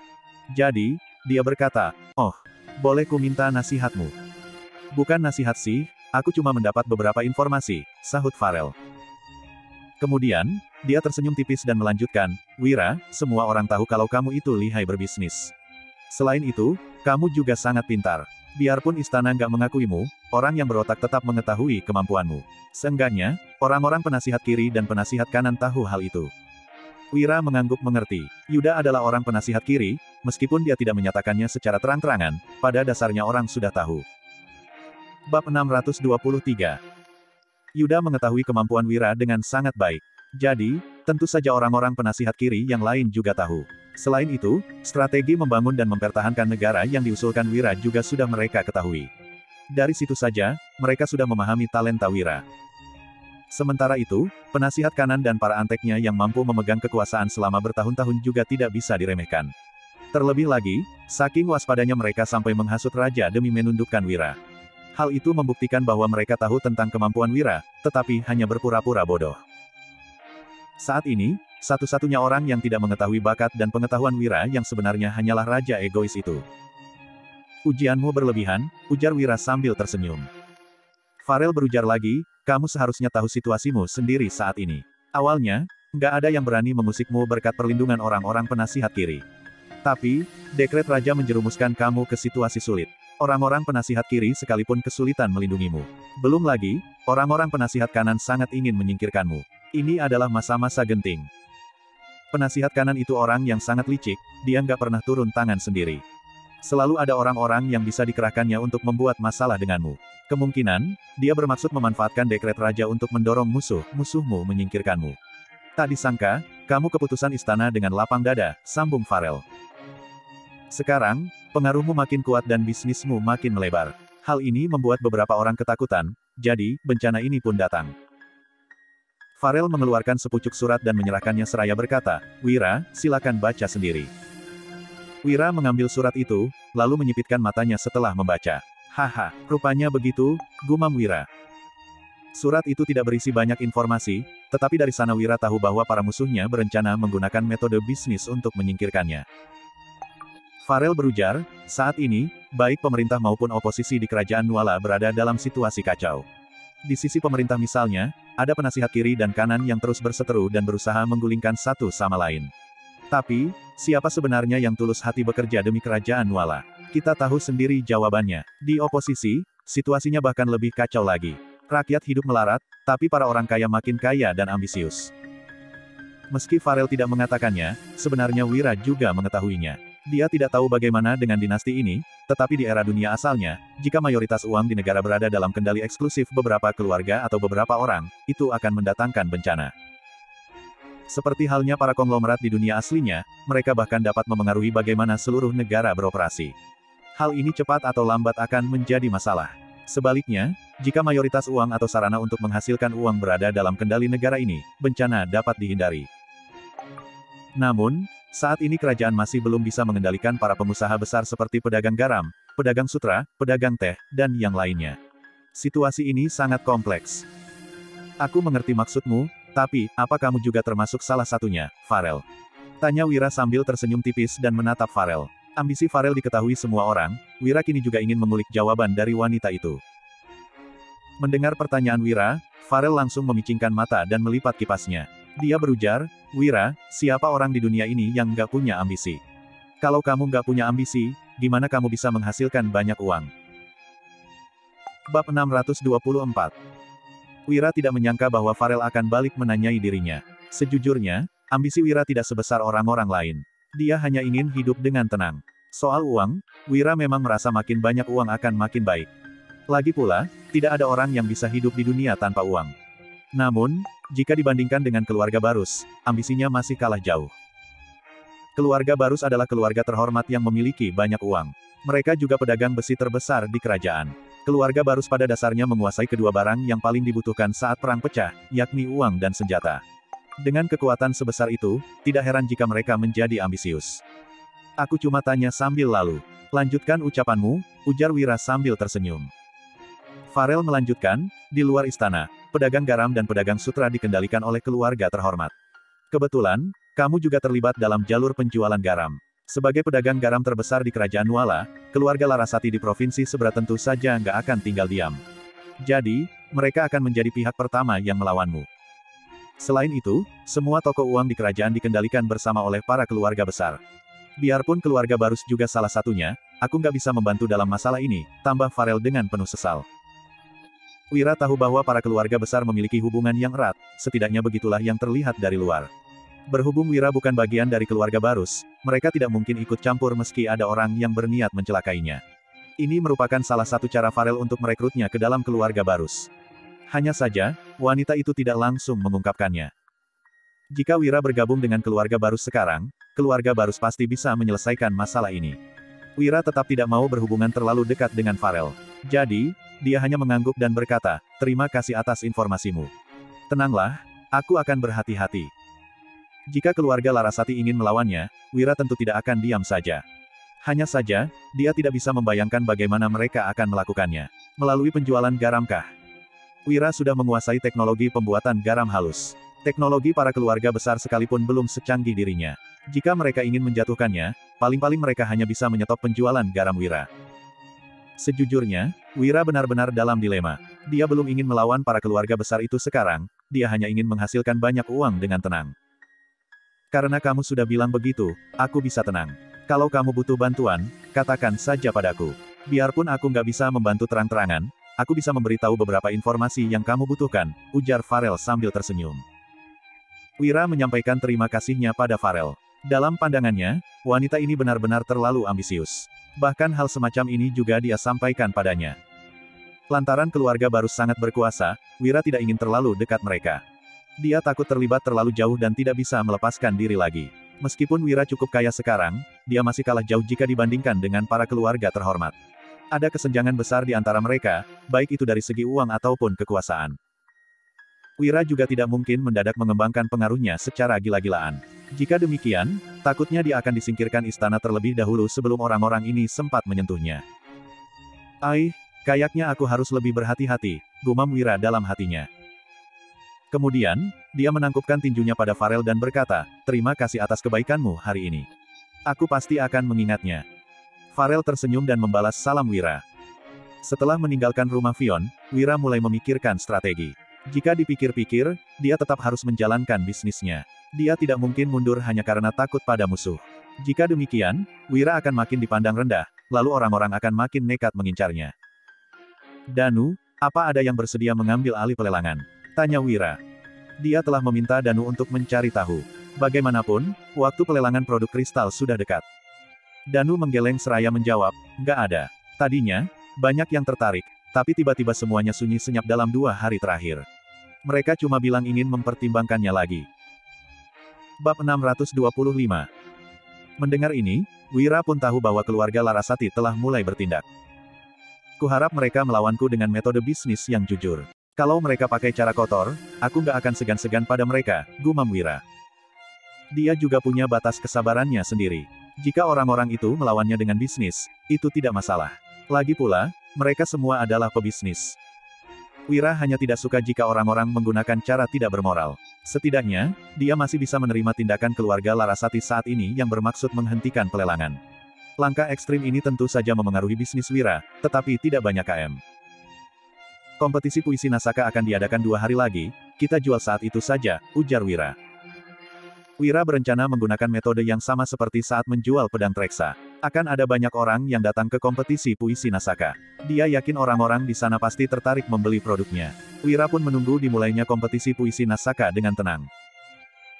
A: Jadi, dia berkata, "Oh, boleh ku minta nasihatmu?" "Bukan nasihat sih, aku cuma mendapat beberapa informasi," sahut Farel. Kemudian, dia tersenyum tipis dan melanjutkan, "Wira, semua orang tahu kalau kamu itu lihai berbisnis. Selain itu, kamu juga sangat pintar. Biarpun istana nggak mengakuimu, orang yang berotak tetap mengetahui kemampuanmu. Seenggaknya, orang-orang penasihat kiri dan penasihat kanan tahu hal itu." Wira mengangguk mengerti. Yuda adalah orang penasihat kiri, meskipun dia tidak menyatakannya secara terang-terangan, pada dasarnya orang sudah tahu. Bab 623. Yuda mengetahui kemampuan Wira dengan sangat baik. Jadi, tentu saja orang-orang penasihat kiri yang lain juga tahu. Selain itu, strategi membangun dan mempertahankan negara yang diusulkan Wira juga sudah mereka ketahui. Dari situ saja, mereka sudah memahami talenta Wira. Sementara itu, penasihat kanan dan para anteknya yang mampu memegang kekuasaan selama bertahun-tahun juga tidak bisa diremehkan. Terlebih lagi, saking waspadanya mereka sampai menghasut raja demi menundukkan Wira. Hal itu membuktikan bahwa mereka tahu tentang kemampuan Wira, tetapi hanya berpura-pura bodoh. Saat ini, satu-satunya orang yang tidak mengetahui bakat dan pengetahuan Wira yang sebenarnya hanyalah raja egois itu. "Ujianmu berlebihan," ujar Wira sambil tersenyum. Farel berujar lagi, "Kamu seharusnya tahu situasimu sendiri saat ini. Awalnya, nggak ada yang berani mengusikmu berkat perlindungan orang-orang penasihat kiri. Tapi, dekret raja menjerumuskan kamu ke situasi sulit. Orang-orang penasihat kiri sekalipun kesulitan melindungimu. Belum lagi, orang-orang penasihat kanan sangat ingin menyingkirkanmu. Ini adalah masa-masa genting." Penasihat kanan itu orang yang sangat licik, dia nggak pernah turun tangan sendiri. Selalu ada orang-orang yang bisa dikerahkannya untuk membuat masalah denganmu. Kemungkinan, dia bermaksud memanfaatkan dekret raja untuk mendorong musuhmu menyingkirkanmu. "Tak disangka, kamu keputusan istana dengan lapang dada," sambung Farel. "Sekarang, pengaruhmu makin kuat dan bisnismu makin melebar. Hal ini membuat beberapa orang ketakutan, jadi, bencana ini pun datang." Farel mengeluarkan sepucuk surat dan menyerahkannya seraya berkata, "Wira, silakan baca sendiri." Wira mengambil surat itu, lalu menyipitkan matanya setelah membaca. "Haha, rupanya begitu," gumam Wira. Surat itu tidak berisi banyak informasi, tetapi dari sana Wira tahu bahwa para musuhnya berencana menggunakan metode bisnis untuk menyingkirkannya. Farel berujar, "Saat ini, baik pemerintah maupun oposisi di kerajaan Nuala berada dalam situasi kacau. Di sisi pemerintah misalnya, ada penasihat kiri dan kanan yang terus berseteru dan berusaha menggulingkan satu sama lain. Tapi, siapa sebenarnya yang tulus hati bekerja demi kerajaan Nuala? Kita tahu sendiri jawabannya. Di oposisi, situasinya bahkan lebih kacau lagi. Rakyat hidup melarat, tapi para orang kaya makin kaya dan ambisius." Meski Farel tidak mengatakannya, sebenarnya Wira juga mengetahuinya. Dia tidak tahu bagaimana dengan dinasti ini, tetapi di era dunia asalnya, jika mayoritas uang di negara berada dalam kendali eksklusif beberapa keluarga atau beberapa orang, itu akan mendatangkan bencana. Seperti halnya para konglomerat di dunia aslinya, mereka bahkan dapat memengaruhi bagaimana seluruh negara beroperasi. Hal ini cepat atau lambat akan menjadi masalah. Sebaliknya, jika mayoritas uang atau sarana untuk menghasilkan uang berada dalam kendali negara ini, bencana dapat dihindari. Namun, saat ini kerajaan masih belum bisa mengendalikan para pengusaha besar seperti pedagang garam, pedagang sutra, pedagang teh, dan yang lainnya. Situasi ini sangat kompleks. "Aku mengerti maksudmu, tapi, apa kamu juga termasuk salah satunya, Farel?" tanya Wira sambil tersenyum tipis dan menatap Farel. Ambisi Farel diketahui semua orang, Wira kini juga ingin mengulik jawaban dari wanita itu. Mendengar pertanyaan Wira, Farel langsung memicingkan mata dan melipat kipasnya. Dia berujar, "Wira, siapa orang di dunia ini yang nggak punya ambisi? Kalau kamu nggak punya ambisi, gimana kamu bisa menghasilkan banyak uang?" Bab 624. Wira tidak menyangka bahwa Farel akan balik menanyai dirinya. Sejujurnya, ambisi Wira tidak sebesar orang-orang lain. Dia hanya ingin hidup dengan tenang. Soal uang, Wira memang merasa makin banyak uang akan makin baik. Lagi pula, tidak ada orang yang bisa hidup di dunia tanpa uang. Namun, jika dibandingkan dengan keluarga Barus, ambisinya masih kalah jauh. Keluarga Barus adalah keluarga terhormat yang memiliki banyak uang. Mereka juga pedagang besi terbesar di kerajaan. Keluarga Barus pada dasarnya menguasai kedua barang yang paling dibutuhkan saat perang pecah, yakni uang dan senjata. Dengan kekuatan sebesar itu, tidak heran jika mereka menjadi ambisius. "Aku cuma tanya sambil lalu. Lanjutkan ucapanmu," ujar Wira sambil tersenyum. Farel melanjutkan, "Di luar istana, pedagang garam dan pedagang sutra dikendalikan oleh keluarga terhormat. Kebetulan, kamu juga terlibat dalam jalur penjualan garam. Sebagai pedagang garam terbesar di Kerajaan Nuala, keluarga Larasati di provinsi sebelah tentu saja nggak akan tinggal diam. Jadi, mereka akan menjadi pihak pertama yang melawanmu. Selain itu, semua toko uang di kerajaan dikendalikan bersama oleh para keluarga besar. Biarpun keluarga Barus juga salah satunya, aku nggak bisa membantu dalam masalah ini, tambah Farel dengan penuh sesal. Wira tahu bahwa para keluarga besar memiliki hubungan yang erat, setidaknya begitulah yang terlihat dari luar. Berhubung Wira bukan bagian dari keluarga Barus, mereka tidak mungkin ikut campur meski ada orang yang berniat mencelakainya. Ini merupakan salah satu cara Farel untuk merekrutnya ke dalam keluarga Barus. Hanya saja, wanita itu tidak langsung mengungkapkannya. Jika Wira bergabung dengan keluarga Barus sekarang, keluarga Barus pasti bisa menyelesaikan masalah ini. Wira tetap tidak mau berhubungan terlalu dekat dengan Farel. Jadi, dia hanya mengangguk dan berkata, "Terima kasih atas informasimu. Tenanglah, aku akan berhati-hati." Jika keluarga Larasati ingin melawannya, Wira tentu tidak akan diam saja. Hanya saja, dia tidak bisa membayangkan bagaimana mereka akan melakukannya. Melalui penjualan garamkah? Wira sudah menguasai teknologi pembuatan garam halus. Teknologi para keluarga besar sekalipun belum secanggih dirinya. Jika mereka ingin menjatuhkannya, paling-paling mereka hanya bisa menyetop penjualan garam Wira. Sejujurnya, Wira benar-benar dalam dilema. Dia belum ingin melawan para keluarga besar itu sekarang, dia hanya ingin menghasilkan banyak uang dengan tenang. Karena kamu sudah bilang begitu, aku bisa tenang. Kalau kamu butuh bantuan, katakan saja padaku. Biarpun aku nggak bisa membantu terang-terangan, aku bisa memberitahu beberapa informasi yang kamu butuhkan, ujar Farel sambil tersenyum. Wira menyampaikan terima kasihnya pada Farel. Dalam pandangannya, wanita ini benar-benar terlalu ambisius. Bahkan hal semacam ini juga dia sampaikan padanya. Lantaran keluarga Barus sangat berkuasa, Wira tidak ingin terlalu dekat mereka. Dia takut terlibat terlalu jauh dan tidak bisa melepaskan diri lagi. Meskipun Wira cukup kaya sekarang, dia masih kalah jauh jika dibandingkan dengan para keluarga terhormat. Ada kesenjangan besar di antara mereka, baik itu dari segi uang ataupun kekuasaan. Wira juga tidak mungkin mendadak mengembangkan pengaruhnya secara gila-gilaan. Jika demikian, takutnya dia akan disingkirkan istana terlebih dahulu sebelum orang-orang ini sempat menyentuhnya. Kayaknya aku harus lebih berhati-hati, gumam Wira dalam hatinya. Kemudian, dia menangkupkan tinjunya pada Farel dan berkata, "Terima kasih atas kebaikanmu hari ini. Aku pasti akan mengingatnya." Farel tersenyum dan membalas salam Wira. Setelah meninggalkan rumah Fion, Wira mulai memikirkan strategi. Jika dipikir-pikir, dia tetap harus menjalankan bisnisnya. Dia tidak mungkin mundur hanya karena takut pada musuh. Jika demikian, Wira akan makin dipandang rendah, lalu orang-orang akan makin nekat mengincarnya. "Danu, apa ada yang bersedia mengambil alih pelelangan?" tanya Wira. Dia telah meminta Danu untuk mencari tahu. Bagaimanapun, waktu pelelangan produk kristal sudah dekat. Danu menggeleng seraya menjawab, "Nggak ada. Tadinya, banyak yang tertarik, tapi tiba-tiba semuanya sunyi senyap dalam 2 hari terakhir. Mereka cuma bilang ingin mempertimbangkannya lagi." Bab 625. Mendengar ini, Wira pun tahu bahwa keluarga Larasati telah mulai bertindak. "Kuharap mereka melawanku dengan metode bisnis yang jujur. Kalau mereka pakai cara kotor, aku nggak akan segan-segan pada mereka," gumam Wira. Dia juga punya batas kesabarannya sendiri. Jika orang-orang itu melawannya dengan bisnis, itu tidak masalah. Lagi pula, mereka semua adalah pebisnis. Wira hanya tidak suka jika orang-orang menggunakan cara tidak bermoral. Setidaknya, dia masih bisa menerima tindakan keluarga Larasati saat ini yang bermaksud menghentikan pelelangan. Langkah ekstrim ini tentu saja memengaruhi bisnis Wira, tetapi tidak banyak KM. "Kompetisi puisi Nasaka akan diadakan 2 hari lagi, kita jual saat itu saja," ujar Wira. Wira berencana menggunakan metode yang sama seperti saat menjual pedang Treksa. Akan ada banyak orang yang datang ke kompetisi puisi Nasaka. Dia yakin orang-orang di sana pasti tertarik membeli produknya. Wira pun menunggu dimulainya kompetisi puisi Nasaka dengan tenang.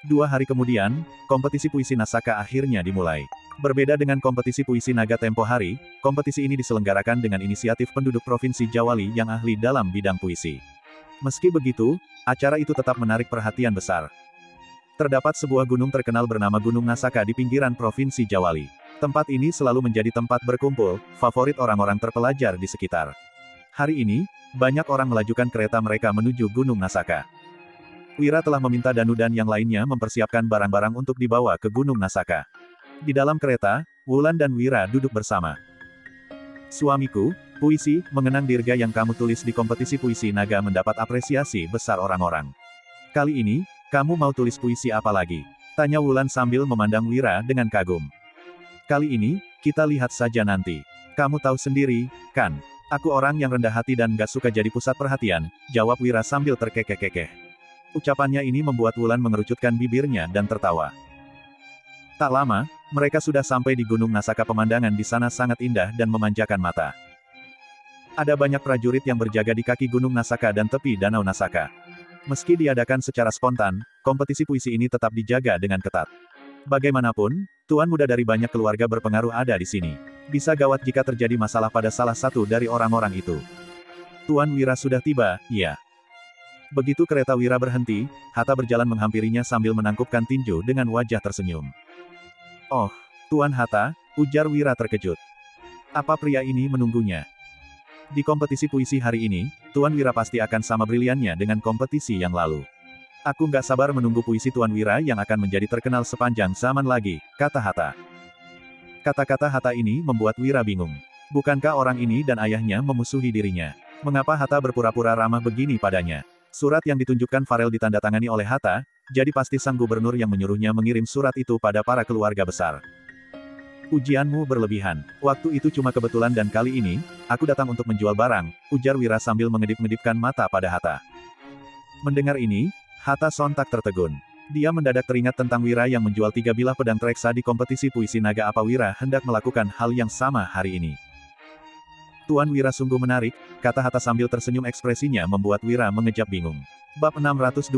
A: 2 hari kemudian, kompetisi puisi Nasaka akhirnya dimulai. Berbeda dengan kompetisi puisi naga tempo hari, kompetisi ini diselenggarakan dengan inisiatif penduduk Provinsi Jawali yang ahli dalam bidang puisi. Meski begitu, acara itu tetap menarik perhatian besar. Terdapat sebuah gunung terkenal bernama Gunung Nasaka di pinggiran Provinsi Jawali. Tempat ini selalu menjadi tempat berkumpul, favorit orang-orang terpelajar di sekitar. Hari ini, banyak orang melajukan kereta mereka menuju Gunung Nasaka. Wira telah meminta Danu dan yang lainnya mempersiapkan barang-barang untuk dibawa ke Gunung Nasaka. Di dalam kereta, Wulan dan Wira duduk bersama. "Suamiku, puisi, Mengenang Dirga yang kamu tulis di kompetisi puisi naga mendapat apresiasi besar orang-orang. Kali ini, Kamu mau tulis puisi apa lagi? Tanya Wulan sambil memandang Wira dengan kagum. Kali ini, kita lihat saja nanti. Kamu tahu sendiri, kan? Aku orang yang rendah hati dan gak suka jadi pusat perhatian, jawab Wira sambil terkekeh-kekeh. Ucapannya ini membuat Wulan mengerucutkan bibirnya dan tertawa. Tak lama, mereka sudah sampai di Gunung Nasaka. Pemandangan di sana sangat indah dan memanjakan mata. Ada banyak prajurit yang berjaga di kaki Gunung Nasaka dan tepi Danau Nasaka. Meski diadakan secara spontan, kompetisi puisi ini tetap dijaga dengan ketat. Bagaimanapun, tuan muda dari banyak keluarga berpengaruh ada di sini. Bisa gawat jika terjadi masalah pada salah satu dari orang-orang itu. Tuan Wira sudah tiba, ya. Begitu kereta Wira berhenti, Hatta berjalan menghampirinya sambil menangkupkan tinju dengan wajah tersenyum. Oh, Tuan Hatta, ujar Wira terkejut. Apa pria ini menunggunya? Di kompetisi puisi hari ini, Tuan Wira pasti akan sama briliannya dengan kompetisi yang lalu. Aku nggak sabar menunggu puisi Tuan Wira yang akan menjadi terkenal sepanjang zaman lagi, kata Hatta. Kata-kata Hatta ini membuat Wira bingung. Bukankah orang ini dan ayahnya memusuhi dirinya? Mengapa Hatta berpura-pura ramah begini padanya? Surat yang ditunjukkan Farel ditandatangani oleh Hatta, jadi pasti sang gubernur yang menyuruhnya mengirim surat itu pada para keluarga besar. Ujianmu berlebihan. Waktu itu cuma kebetulan dan kali ini, aku datang untuk menjual barang, ujar Wira sambil mengedip-ngedipkan mata pada Hatta. Mendengar ini, Hatta sontak tertegun. Dia mendadak teringat tentang Wira yang menjual 3 bilah pedang Treksa di kompetisi puisi naga. Apa Wira hendak melakukan hal yang sama hari ini? Tuan Wira sungguh menarik, kata Hatta sambil tersenyum. Ekspresinya membuat Wira mengejap bingung. Bab 626.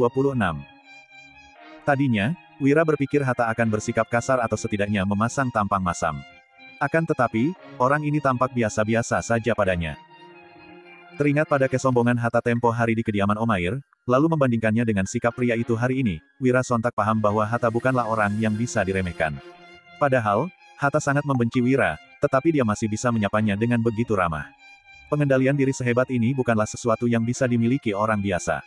A: Tadinya, Wira berpikir Hatta akan bersikap kasar atau setidaknya memasang tampang masam. Akan tetapi, orang ini tampak biasa-biasa saja padanya. Teringat pada kesombongan Hatta tempo hari di kediaman Omair, lalu membandingkannya dengan sikap pria itu hari ini, Wira sontak paham bahwa Hatta bukanlah orang yang bisa diremehkan. Padahal, Hatta sangat membenci Wira, tetapi dia masih bisa menyapanya dengan begitu ramah. Pengendalian diri sehebat ini bukanlah sesuatu yang bisa dimiliki orang biasa.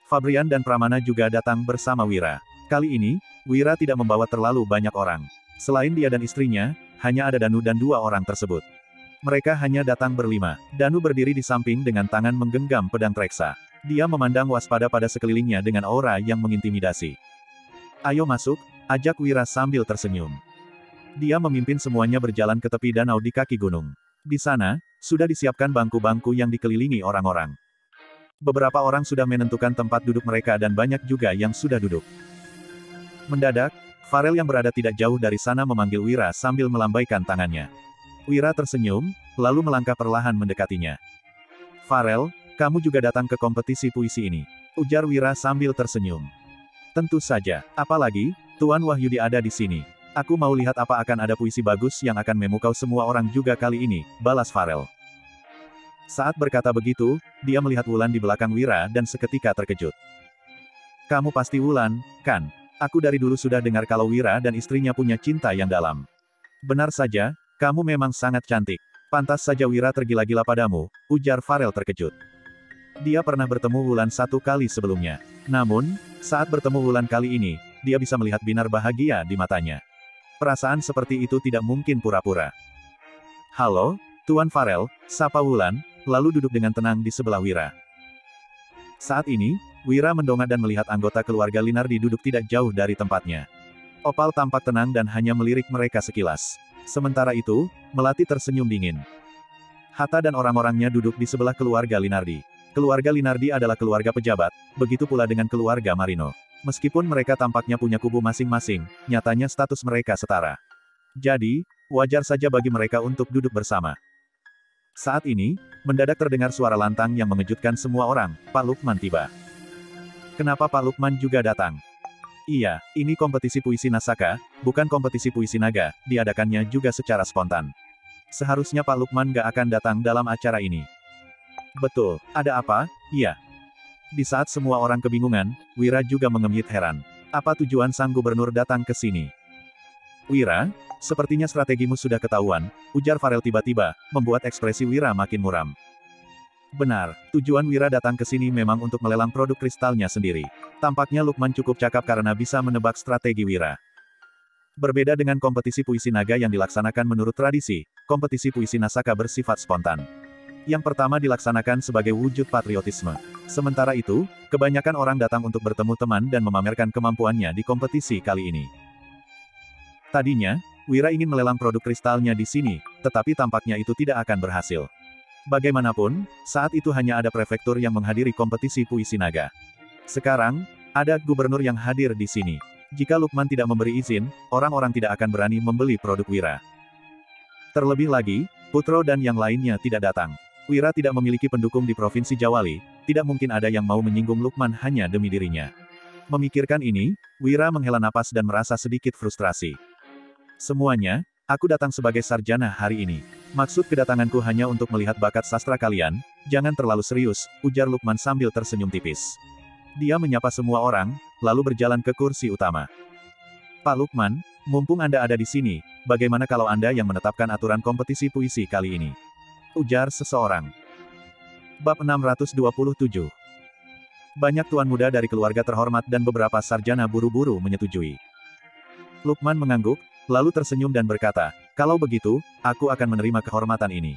A: Fabrian dan Pramana juga datang bersama Wira. Kali ini, Wira tidak membawa terlalu banyak orang. Selain dia dan istrinya, hanya ada Danu dan 2 orang tersebut. Mereka hanya datang berlima. Danu berdiri di samping dengan tangan menggenggam pedang Treksa. Dia memandang waspada pada sekelilingnya dengan aura yang mengintimidasi. Ayo masuk, ajak Wira sambil tersenyum. Dia memimpin semuanya berjalan ke tepi danau di kaki gunung. Di sana, sudah disiapkan bangku-bangku yang dikelilingi orang-orang. Beberapa orang sudah menentukan tempat duduk mereka dan banyak juga yang sudah duduk. Mendadak, Farel yang berada tidak jauh dari sana memanggil Wira sambil melambaikan tangannya. Wira tersenyum, lalu melangkah perlahan mendekatinya. Farel, kamu juga datang ke kompetisi puisi ini, ujar Wira sambil tersenyum. Tentu saja, apalagi, Tuan Wahyudi ada di sini. Aku mau lihat apa akan ada puisi bagus yang akan memukau semua orang juga kali ini, balas Farel. Saat berkata begitu, dia melihat Wulan di belakang Wira dan seketika terkejut. Kamu pasti Wulan, kan? Aku dari dulu sudah dengar kalau Wira dan istrinya punya cinta yang dalam. Benar saja, kamu memang sangat cantik. Pantas saja Wira tergila-gila padamu, ujar Farel terkejut. Dia pernah bertemu Wulan 1 kali sebelumnya. Namun, saat bertemu Wulan kali ini, dia bisa melihat binar bahagia di matanya. Perasaan seperti itu tidak mungkin pura-pura. Halo, Tuan Farel, sapa Wulan, lalu duduk dengan tenang di sebelah Wira. Saat ini, Wira mendongak dan melihat anggota keluarga Linardi duduk tidak jauh dari tempatnya. Opal tampak tenang dan hanya melirik mereka sekilas. Sementara itu, Melati tersenyum dingin. Hatta dan orang-orangnya duduk di sebelah keluarga Linardi. Keluarga Linardi adalah keluarga pejabat, begitu pula dengan keluarga Marino. Meskipun mereka tampaknya punya kubu masing-masing, nyatanya status mereka setara. Jadi, wajar saja bagi mereka untuk duduk bersama. Saat ini, mendadak terdengar suara lantang yang mengejutkan semua orang. Pak Lukman tiba. Kenapa Pak Lukman juga datang? Iya, ini kompetisi puisi Nasaka, bukan kompetisi puisi naga, diadakannya juga secara spontan. Seharusnya Pak Lukman gak akan datang dalam acara ini. Betul, ada apa? Iya. Di saat semua orang kebingungan, Wira juga mengemit heran. Apa tujuan sang gubernur datang ke sini? Wira, sepertinya strategimu sudah ketahuan, ujar Farel tiba-tiba, membuat ekspresi Wira makin muram. Benar, tujuan Wira datang ke sini memang untuk melelang produk kristalnya sendiri. Tampaknya Lukman cukup cakap karena bisa menebak strategi Wira. Berbeda dengan kompetisi puisi naga yang dilaksanakan menurut tradisi, kompetisi puisi Nasaka bersifat spontan. Yang pertama dilaksanakan sebagai wujud patriotisme. Sementara itu, kebanyakan orang datang untuk bertemu teman dan memamerkan kemampuannya di kompetisi kali ini. Tadinya, Wira ingin melelang produk kristalnya di sini, tetapi tampaknya itu tidak akan berhasil. Bagaimanapun, saat itu hanya ada prefektur yang menghadiri kompetisi puisi naga. Sekarang, ada gubernur yang hadir di sini. Jika Lukman tidak memberi izin, orang-orang tidak akan berani membeli produk Wira. Terlebih lagi, Putro dan yang lainnya tidak datang. Wira tidak memiliki pendukung di Provinsi Jawali, tidak mungkin ada yang mau menyinggung Lukman hanya demi dirinya. Memikirkan ini, Wira menghela napas dan merasa sedikit frustrasi. Semuanya, aku datang sebagai sarjana hari ini. Maksud kedatanganku hanya untuk melihat bakat sastra kalian, jangan terlalu serius, ujar Lukman sambil tersenyum tipis. Dia menyapa semua orang, lalu berjalan ke kursi utama. Pak Lukman, mumpung Anda ada di sini, bagaimana kalau Anda yang menetapkan aturan kompetisi puisi kali ini? Ujar seseorang. Bab 627. Banyak tuan muda dari keluarga terhormat dan beberapa sarjana buru-buru menyetujui. Lukman mengangguk, lalu tersenyum dan berkata, kalau begitu, aku akan menerima kehormatan ini.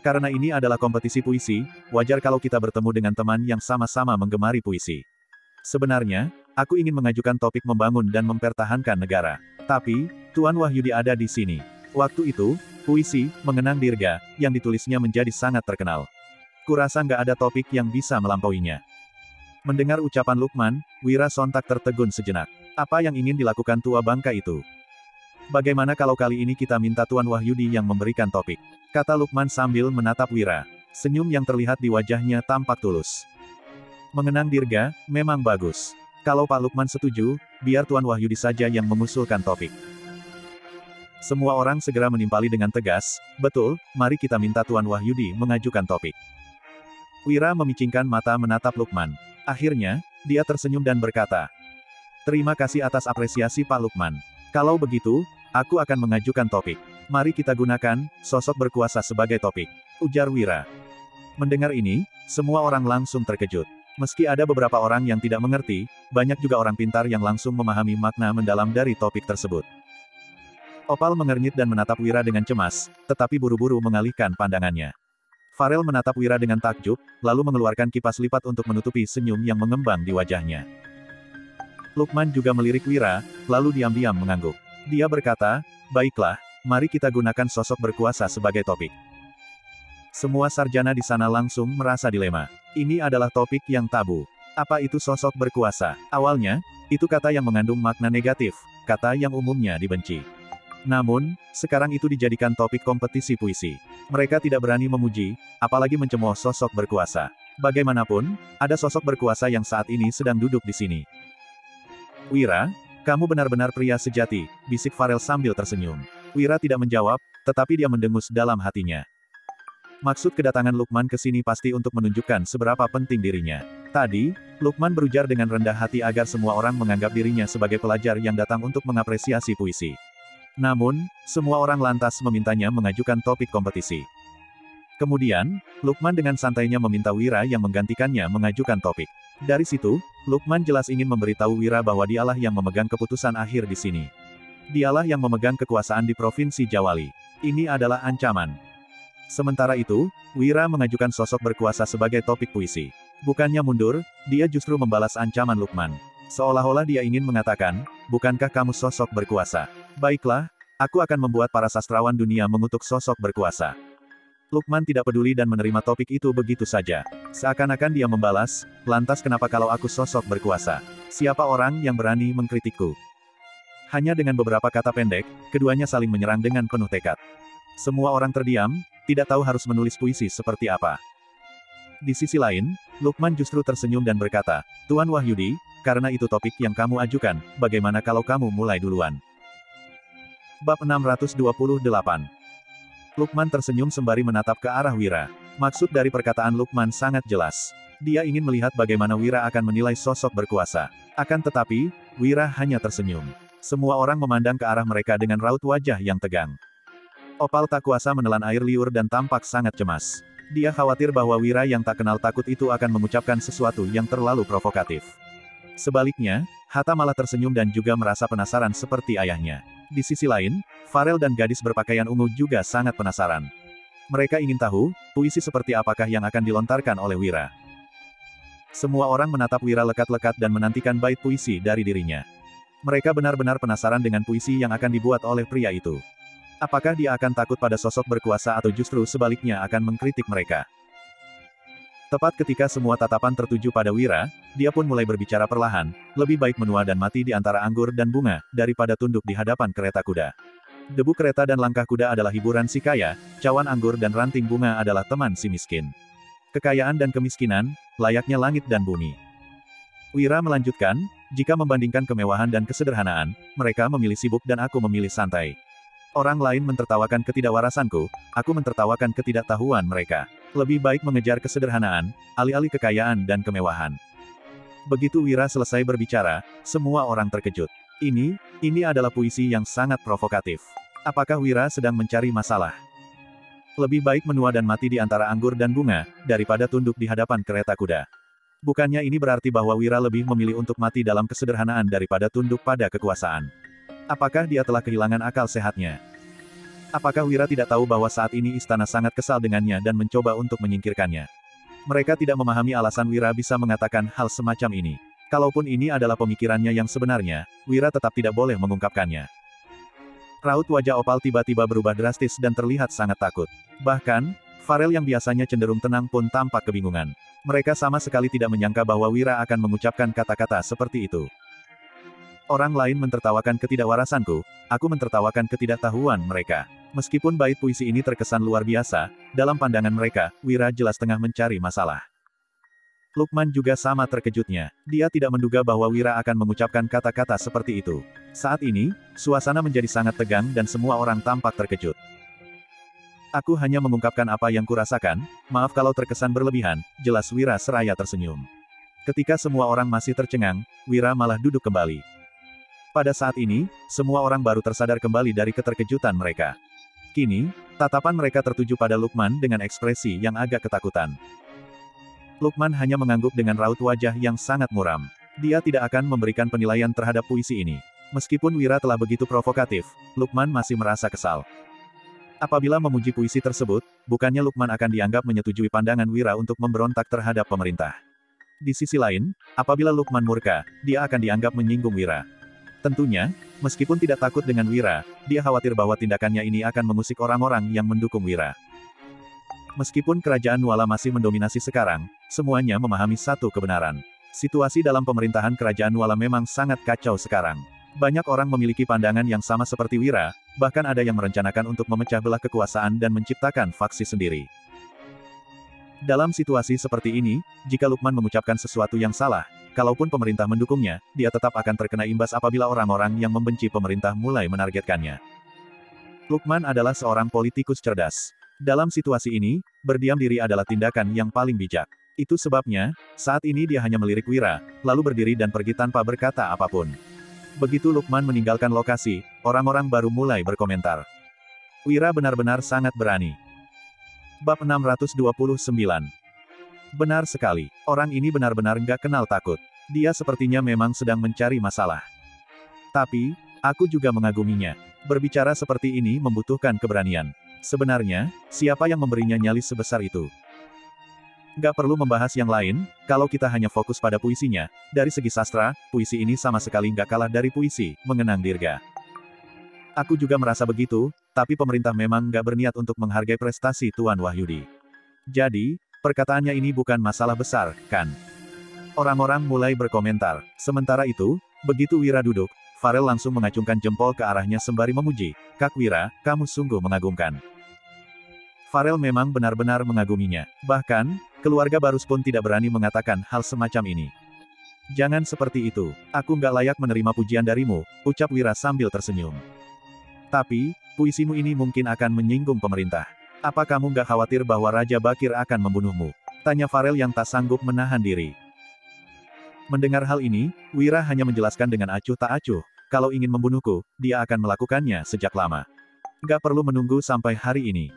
A: Karena ini adalah kompetisi puisi, wajar kalau kita bertemu dengan teman yang sama-sama menggemari puisi. Sebenarnya, aku ingin mengajukan topik membangun dan mempertahankan negara. Tapi, Tuan Wahyudi ada di sini. Waktu itu, puisi, Mengenang Dirga, yang ditulisnya menjadi sangat terkenal. Kurasa nggak ada topik yang bisa melampauinya. Mendengar ucapan Lukman, Wira sontak tertegun sejenak. Apa yang ingin dilakukan tua bangka itu? Bagaimana kalau kali ini kita minta Tuan Wahyudi yang memberikan topik? Kata Lukman sambil menatap Wira. Senyum yang terlihat di wajahnya tampak tulus. Mengenang Dirga, memang bagus. Kalau Pak Lukman setuju, biar Tuan Wahyudi saja yang mengusulkan topik. Semua orang segera menimpali dengan tegas, betul, mari kita minta Tuan Wahyudi mengajukan topik. Wira memicingkan mata menatap Lukman. Akhirnya, dia tersenyum dan berkata, terima kasih atas apresiasi Pak Lukman. Kalau begitu, aku akan mengajukan topik. Mari kita gunakan, sosok berkuasa sebagai topik. Ujar Wira. Mendengar ini, semua orang langsung terkejut. Meski ada beberapa orang yang tidak mengerti, banyak juga orang pintar yang langsung memahami makna mendalam dari topik tersebut. Opal mengernyit dan menatap Wira dengan cemas, tetapi buru-buru mengalihkan pandangannya. Farel menatap Wira dengan takjub, lalu mengeluarkan kipas lipat untuk menutupi senyum yang mengembang di wajahnya. Lukman juga melirik Wira, lalu diam-diam mengangguk. Dia berkata, baiklah, mari kita gunakan sosok berkuasa sebagai topik. Semua sarjana di sana langsung merasa dilema. Ini adalah topik yang tabu. Apa itu sosok berkuasa? Awalnya, itu kata yang mengandung makna negatif, kata yang umumnya dibenci. Namun, sekarang itu dijadikan topik kompetisi puisi. Mereka tidak berani memuji, apalagi mencemooh sosok berkuasa. Bagaimanapun, ada sosok berkuasa yang saat ini sedang duduk di sini. Wira, kamu benar-benar pria sejati, bisik Farel sambil tersenyum. Wira tidak menjawab, tetapi dia mendengus dalam hatinya. Maksud kedatangan Lukman ke sini pasti untuk menunjukkan seberapa penting dirinya. Tadi, Lukman berujar dengan rendah hati agar semua orang menganggap dirinya sebagai pelajar yang datang untuk mengapresiasi puisi. Namun, semua orang lantas memintanya mengajukan topik kompetisi. Kemudian, Lukman dengan santainya meminta Wira yang menggantikannya mengajukan topik. Dari situ, Lukman jelas ingin memberitahu Wira bahwa dialah yang memegang keputusan akhir di sini. Dialah yang memegang kekuasaan di Provinsi Jawali. Ini adalah ancaman. Sementara itu, Wira mengajukan sosok berkuasa sebagai topik puisi. Bukannya mundur, dia justru membalas ancaman Lukman. Seolah-olah dia ingin mengatakan, bukankah kamu sosok berkuasa? Baiklah, aku akan membuat para sastrawan dunia mengutuk sosok berkuasa. Lukman tidak peduli dan menerima topik itu begitu saja. Seakan-akan dia membalas, lantas kenapa kalau aku sosok berkuasa? Siapa orang yang berani mengkritikku? Hanya dengan beberapa kata pendek, keduanya saling menyerang dengan penuh tekad. Semua orang terdiam, tidak tahu harus menulis puisi seperti apa. Di sisi lain, Lukman justru tersenyum dan berkata, Tuan Wahyudi, karena itu topik yang kamu ajukan, bagaimana kalau kamu mulai duluan? Bab 628. Lukman tersenyum sembari menatap ke arah Wira. Maksud dari perkataan Lukman sangat jelas. Dia ingin melihat bagaimana Wira akan menilai sosok berkuasa. Akan tetapi, Wira hanya tersenyum. Semua orang memandang ke arah mereka dengan raut wajah yang tegang. Opal tak kuasa menelan air liur dan tampak sangat cemas. Dia khawatir bahwa Wira yang tak kenal takut itu akan mengucapkan sesuatu yang terlalu provokatif. Sebaliknya, Hatta malah tersenyum dan juga merasa penasaran seperti ayahnya. Di sisi lain, Farel dan gadis berpakaian ungu juga sangat penasaran. Mereka ingin tahu, puisi seperti apakah yang akan dilontarkan oleh Wira. Semua orang menatap Wira lekat-lekat dan menantikan bait puisi dari dirinya. Mereka benar-benar penasaran dengan puisi yang akan dibuat oleh pria itu. Apakah dia akan takut pada sosok berkuasa atau justru sebaliknya akan mengkritik mereka? Tepat ketika semua tatapan tertuju pada Wira, dia pun mulai berbicara perlahan, lebih baik menua dan mati di antara anggur dan bunga, daripada tunduk di hadapan kereta kuda. Debu kereta dan langkah kuda adalah hiburan si kaya, cawan anggur dan ranting bunga adalah teman si miskin. Kekayaan dan kemiskinan, layaknya langit dan bumi. Wira melanjutkan, jika membandingkan kemewahan dan kesederhanaan, mereka memilih sibuk dan aku memilih santai. Orang lain mentertawakan ketidakwarasanku, aku mentertawakan ketidaktahuan mereka. Lebih baik mengejar kesederhanaan, alih-alih kekayaan dan kemewahan. Begitu Wira selesai berbicara, semua orang terkejut. Ini adalah puisi yang sangat provokatif. Apakah Wira sedang mencari masalah? Lebih baik menua dan mati di antara anggur dan bunga, daripada tunduk di hadapan kereta kuda. Bukannya ini berarti bahwa Wira lebih memilih untuk mati dalam kesederhanaan daripada tunduk pada kekuasaan. Apakah dia telah kehilangan akal sehatnya? Apakah Wira tidak tahu bahwa saat ini istana sangat kesal dengannya dan mencoba untuk menyingkirkannya? Mereka tidak memahami alasan Wira bisa mengatakan hal semacam ini. Kalaupun ini adalah pemikirannya yang sebenarnya, Wira tetap tidak boleh mengungkapkannya. Raut wajah Opal tiba-tiba berubah drastis dan terlihat sangat takut. Bahkan, Farel yang biasanya cenderung tenang pun tampak kebingungan. Mereka sama sekali tidak menyangka bahwa Wira akan mengucapkan kata-kata seperti itu. Orang lain mentertawakan ketidakwarasanku, aku mentertawakan ketidaktahuan mereka. Meskipun bait puisi ini terkesan luar biasa, dalam pandangan mereka, Wira jelas tengah mencari masalah. Lukman juga sama terkejutnya. Dia tidak menduga bahwa Wira akan mengucapkan kata-kata seperti itu. Saat ini, suasana menjadi sangat tegang dan semua orang tampak terkejut. Aku hanya mengungkapkan apa yang kurasakan, maaf kalau terkesan berlebihan, jelas Wira seraya tersenyum. Ketika semua orang masih tercengang, Wira malah duduk kembali. Pada saat ini, semua orang baru tersadar kembali dari keterkejutan mereka. Kini, tatapan mereka tertuju pada Lukman dengan ekspresi yang agak ketakutan. Lukman hanya mengangguk dengan raut wajah yang sangat muram. Dia tidak akan memberikan penilaian terhadap puisi ini. Meskipun Wira telah begitu provokatif, Lukman masih merasa kesal. Apabila memuji puisi tersebut, bukannya Lukman akan dianggap menyetujui pandangan Wira untuk memberontak terhadap pemerintah. Di sisi lain, apabila Lukman murka, dia akan dianggap menyinggung Wira. Tentunya, meskipun tidak takut dengan Wira, dia khawatir bahwa tindakannya ini akan mengusik orang-orang yang mendukung Wira. Meskipun kerajaan Nuala masih mendominasi sekarang, semuanya memahami satu kebenaran. Situasi dalam pemerintahan kerajaan Nuala memang sangat kacau sekarang. Banyak orang memiliki pandangan yang sama seperti Wira, bahkan ada yang merencanakan untuk memecah belah kekuasaan dan menciptakan faksi sendiri. Dalam situasi seperti ini, jika Lukman mengucapkan sesuatu yang salah, kalaupun pemerintah mendukungnya, dia tetap akan terkena imbas apabila orang-orang yang membenci pemerintah mulai menargetkannya. Lukman adalah seorang politikus cerdas. Dalam situasi ini, berdiam diri adalah tindakan yang paling bijak. Itu sebabnya, saat ini dia hanya melirik Wira, lalu berdiri dan pergi tanpa berkata apapun. Begitu Lukman meninggalkan lokasi, orang-orang baru mulai berkomentar. Wira benar-benar sangat berani. Bab 629. Benar sekali, orang ini benar-benar nggak kenal takut. Dia sepertinya memang sedang mencari masalah. Tapi, aku juga mengaguminya. Berbicara seperti ini membutuhkan keberanian. Sebenarnya, siapa yang memberinya nyali sebesar itu? Nggak perlu membahas yang lain, kalau kita hanya fokus pada puisinya, dari segi sastra, puisi ini sama sekali nggak kalah dari puisi Mengenang Dirga. Aku juga merasa begitu, tapi pemerintah memang nggak berniat untuk menghargai prestasi Tuan Wahyudi. Jadi, perkataannya ini bukan masalah besar, kan? Orang-orang mulai berkomentar. Sementara itu, begitu Wira duduk, Farel langsung mengacungkan jempol ke arahnya sembari memuji, "Kak Wira, kamu sungguh mengagumkan." Farel memang benar-benar mengaguminya. Bahkan, keluarga Barus pun tidak berani mengatakan hal semacam ini. "Jangan seperti itu, aku nggak layak menerima pujian darimu," ucap Wira sambil tersenyum. "Tapi, puisimu ini mungkin akan menyinggung pemerintah. Apa kamu nggak khawatir bahwa Raja Bakir akan membunuhmu?" tanya Farel yang tak sanggup menahan diri. Mendengar hal ini, Wira hanya menjelaskan dengan acuh tak acuh, "Kalau ingin membunuhku, dia akan melakukannya sejak lama. Nggak perlu menunggu sampai hari ini."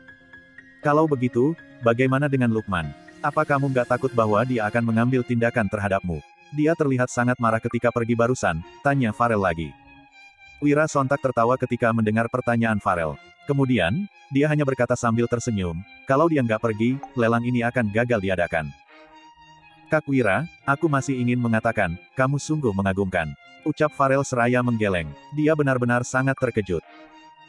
A: "Kalau begitu, bagaimana dengan Lukman? Apa kamu nggak takut bahwa dia akan mengambil tindakan terhadapmu? Dia terlihat sangat marah ketika pergi barusan," tanya Farel lagi. Wira sontak tertawa ketika mendengar pertanyaan Farel. Kemudian, dia hanya berkata sambil tersenyum, kalau dia nggak pergi, lelang ini akan gagal diadakan. Kak Wira, aku masih ingin mengatakan, kamu sungguh mengagumkan. Ucap Farel seraya menggeleng. Dia benar-benar sangat terkejut.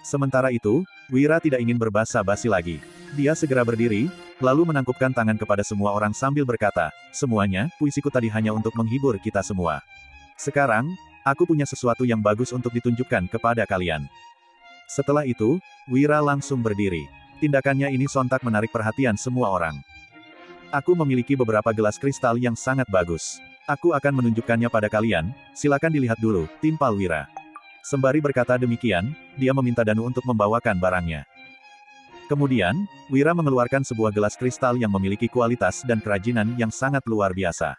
A: Sementara itu, Wira tidak ingin berbasa-basi lagi. Dia segera berdiri, lalu menangkupkan tangan kepada semua orang sambil berkata, semuanya, puisiku tadi hanya untuk menghibur kita semua. Sekarang, aku punya sesuatu yang bagus untuk ditunjukkan kepada kalian. Setelah itu, Wira langsung berdiri. Tindakannya ini sontak menarik perhatian semua orang. Aku memiliki beberapa gelas kristal yang sangat bagus. Aku akan menunjukkannya pada kalian, silakan dilihat dulu, timpal Wira. Sembari berkata demikian, dia meminta Danu untuk membawakan barangnya. Kemudian, Wira mengeluarkan sebuah gelas kristal yang memiliki kualitas dan kerajinan yang sangat luar biasa.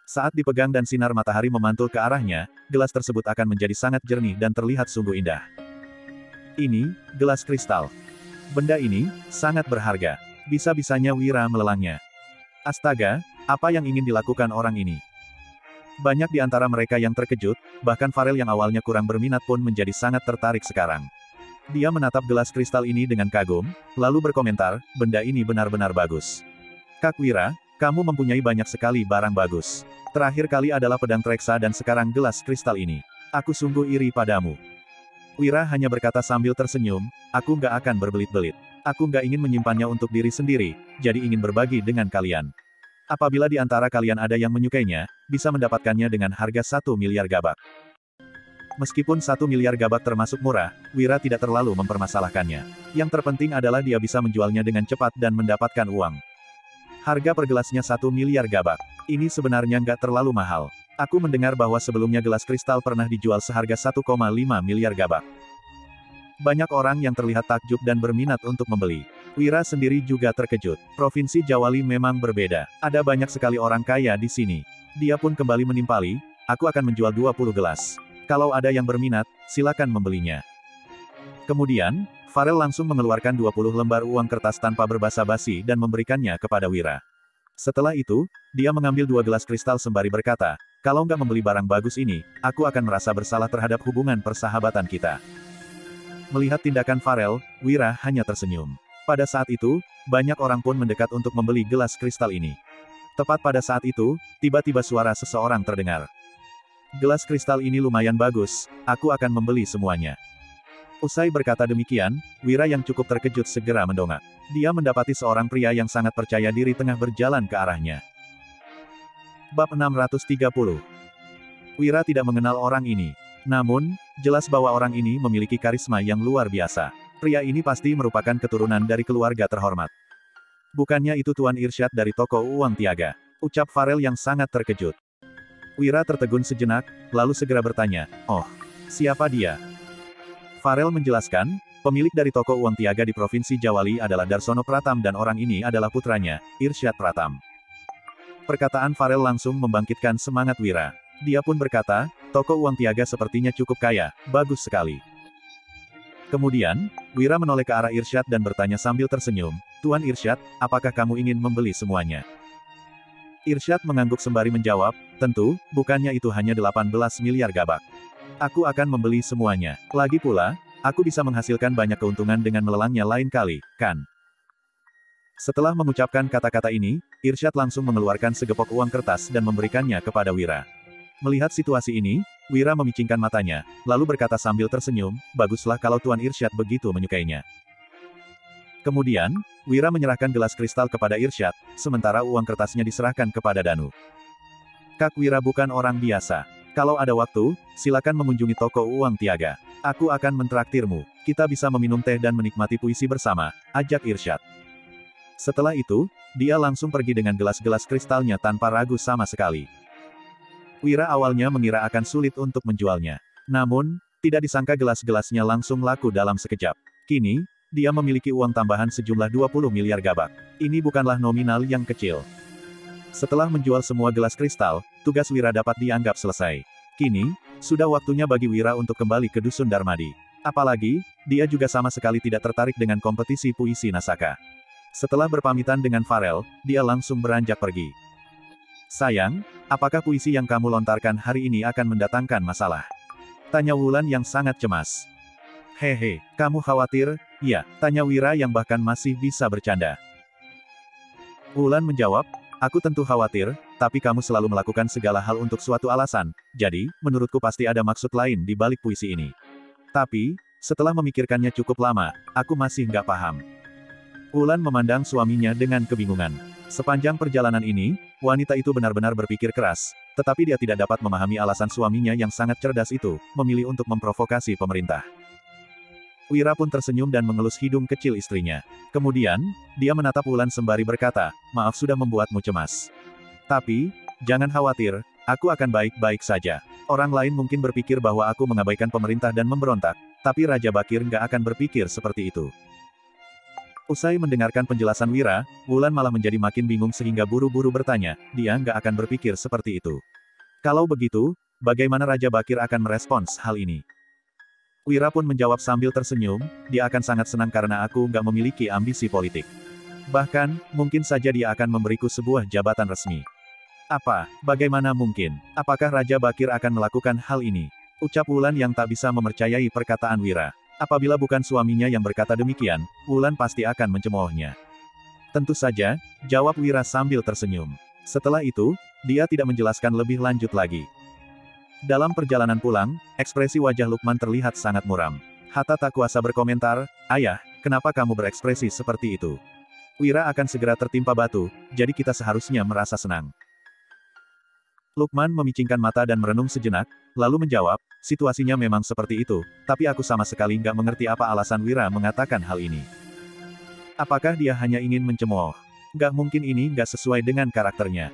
A: Saat dipegang dan sinar matahari memantul ke arahnya, gelas tersebut akan menjadi sangat jernih dan terlihat sungguh indah. Ini, gelas kristal. Benda ini, sangat berharga. Bisa-bisanya Wira melelangnya. Astaga, apa yang ingin dilakukan orang ini? Banyak di antara mereka yang terkejut, bahkan Farel yang awalnya kurang berminat pun menjadi sangat tertarik sekarang. Dia menatap gelas kristal ini dengan kagum, lalu berkomentar, benda ini benar-benar bagus. Kak Wira, kamu mempunyai banyak sekali barang bagus. Terakhir kali adalah pedang Treksa dan sekarang gelas kristal ini. Aku sungguh iri padamu. Wira hanya berkata sambil tersenyum, aku nggak akan berbelit-belit. Aku nggak ingin menyimpannya untuk diri sendiri, jadi ingin berbagi dengan kalian. Apabila di antara kalian ada yang menyukainya, bisa mendapatkannya dengan harga 1 miliar gabak. Meskipun 1 miliar gabak termasuk murah, Wira tidak terlalu mempermasalahkannya. Yang terpenting adalah dia bisa menjualnya dengan cepat dan mendapatkan uang. Harga per gelasnya 1 miliar gabak. Ini sebenarnya nggak terlalu mahal. Aku mendengar bahwa sebelumnya gelas kristal pernah dijual seharga 1,5 miliar gabak. Banyak orang yang terlihat takjub dan berminat untuk membeli. Wira sendiri juga terkejut. Provinsi Jawali memang berbeda. Ada banyak sekali orang kaya di sini. Dia pun kembali menimpali, aku akan menjual 20 gelas. Kalau ada yang berminat, silakan membelinya. Kemudian, Farel langsung mengeluarkan 20 lembar uang kertas tanpa berbasa-basi dan memberikannya kepada Wira. Setelah itu, dia mengambil 2 gelas kristal sembari berkata, kalau nggak membeli barang bagus ini, aku akan merasa bersalah terhadap hubungan persahabatan kita. Melihat tindakan Farel, Wira hanya tersenyum. Pada saat itu, banyak orang pun mendekat untuk membeli gelas kristal ini. Tepat pada saat itu, tiba-tiba suara seseorang terdengar. Gelas kristal ini lumayan bagus, aku akan membeli semuanya. Usai berkata demikian, Wira yang cukup terkejut segera mendongak. Dia mendapati seorang pria yang sangat percaya diri tengah berjalan ke arahnya. Bab 630. Wira tidak mengenal orang ini. Namun, jelas bahwa orang ini memiliki karisma yang luar biasa. Pria ini pasti merupakan keturunan dari keluarga terhormat. Bukannya itu Tuan Irsyad dari toko uang tiaga? Ucap Farel yang sangat terkejut. Wira tertegun sejenak, lalu segera bertanya, oh, siapa dia? Farel menjelaskan, pemilik dari toko uang tiaga di Provinsi Jawali adalah Darsono Pratam dan orang ini adalah putranya, Irsyad Pratam. Perkataan Farel langsung membangkitkan semangat Wira. Dia pun berkata, toko uang tiaga sepertinya cukup kaya, bagus sekali. Kemudian, Wira menoleh ke arah Irsyad dan bertanya sambil tersenyum, Tuan Irsyad, apakah kamu ingin membeli semuanya? Irsyad mengangguk sembari menjawab, tentu, bukannya itu hanya 18 miliar gabak. Aku akan membeli semuanya. Lagi pula, aku bisa menghasilkan banyak keuntungan dengan melelangnya lain kali, kan? Setelah mengucapkan kata-kata ini, Irsyad langsung mengeluarkan segepok uang kertas dan memberikannya kepada Wira. Melihat situasi ini, Wira memicingkan matanya, lalu berkata sambil tersenyum, baguslah kalau Tuan Irsyad begitu menyukainya. Kemudian, Wira menyerahkan gelas kristal kepada Irsyad, sementara uang kertasnya diserahkan kepada Danu. Kak Wira bukan orang biasa. Kalau ada waktu, silakan mengunjungi toko uang tiaga. Aku akan mentraktirmu. Kita bisa meminum teh dan menikmati puisi bersama, ajak Irsyad. Setelah itu, dia langsung pergi dengan gelas-gelas kristalnya tanpa ragu sama sekali. Wira awalnya mengira akan sulit untuk menjualnya. Namun, tidak disangka gelas-gelasnya langsung laku dalam sekejap. Kini, dia memiliki uang tambahan sejumlah 20 miliar gabak. Ini bukanlah nominal yang kecil. Setelah menjual semua gelas kristal, tugas Wira dapat dianggap selesai. Kini, sudah waktunya bagi Wira untuk kembali ke Dusun Darmadi. Apalagi, dia juga sama sekali tidak tertarik dengan kompetisi puisi Nasaka. Setelah berpamitan dengan Farel, dia langsung beranjak pergi. Sayang, apakah puisi yang kamu lontarkan hari ini akan mendatangkan masalah? Tanya Wulan yang sangat cemas. Hehe, kamu khawatir, Iya, tanya Wira yang bahkan masih bisa bercanda. Wulan menjawab, aku tentu khawatir, tapi kamu selalu melakukan segala hal untuk suatu alasan, jadi, menurutku pasti ada maksud lain di balik puisi ini. Tapi, setelah memikirkannya cukup lama, aku masih nggak paham. Wulan memandang suaminya dengan kebingungan. Sepanjang perjalanan ini, wanita itu benar-benar berpikir keras, tetapi dia tidak dapat memahami alasan suaminya yang sangat cerdas itu, memilih untuk memprovokasi pemerintah. Wira pun tersenyum dan mengelus hidung kecil istrinya. Kemudian, dia menatap Wulan sembari berkata, maaf sudah membuatmu cemas. Tapi, jangan khawatir, aku akan baik-baik saja. Orang lain mungkin berpikir bahwa aku mengabaikan pemerintah dan memberontak, tapi Raja Bakir nggak akan berpikir seperti itu. Usai mendengarkan penjelasan Wira, Wulan malah menjadi makin bingung sehingga buru-buru bertanya, dia nggak akan berpikir seperti itu. Kalau begitu, bagaimana Raja Bakir akan merespons hal ini? Wira pun menjawab sambil tersenyum, dia akan sangat senang karena aku nggak memiliki ambisi politik. Bahkan, mungkin saja dia akan memberiku sebuah jabatan resmi. Apa? Bagaimana mungkin? Apakah Raja Bakir akan melakukan hal ini? Ucap Wulan yang tak bisa mempercayai perkataan Wira. Apabila bukan suaminya yang berkata demikian, Wulan pasti akan mencemoohnya. Tentu saja, jawab Wira sambil tersenyum. Setelah itu, dia tidak menjelaskan lebih lanjut lagi. Dalam perjalanan pulang, ekspresi wajah Lukman terlihat sangat muram. Hatta tak kuasa berkomentar, ayah, kenapa kamu berekspresi seperti itu? Wira akan segera tertimpa batu, jadi kita seharusnya merasa senang. Lukman memicingkan mata dan merenung sejenak, lalu menjawab, situasinya memang seperti itu, tapi aku sama sekali nggak mengerti apa alasan Wira mengatakan hal ini. Apakah dia hanya ingin mencemooh? Nggak mungkin ini nggak sesuai dengan karakternya.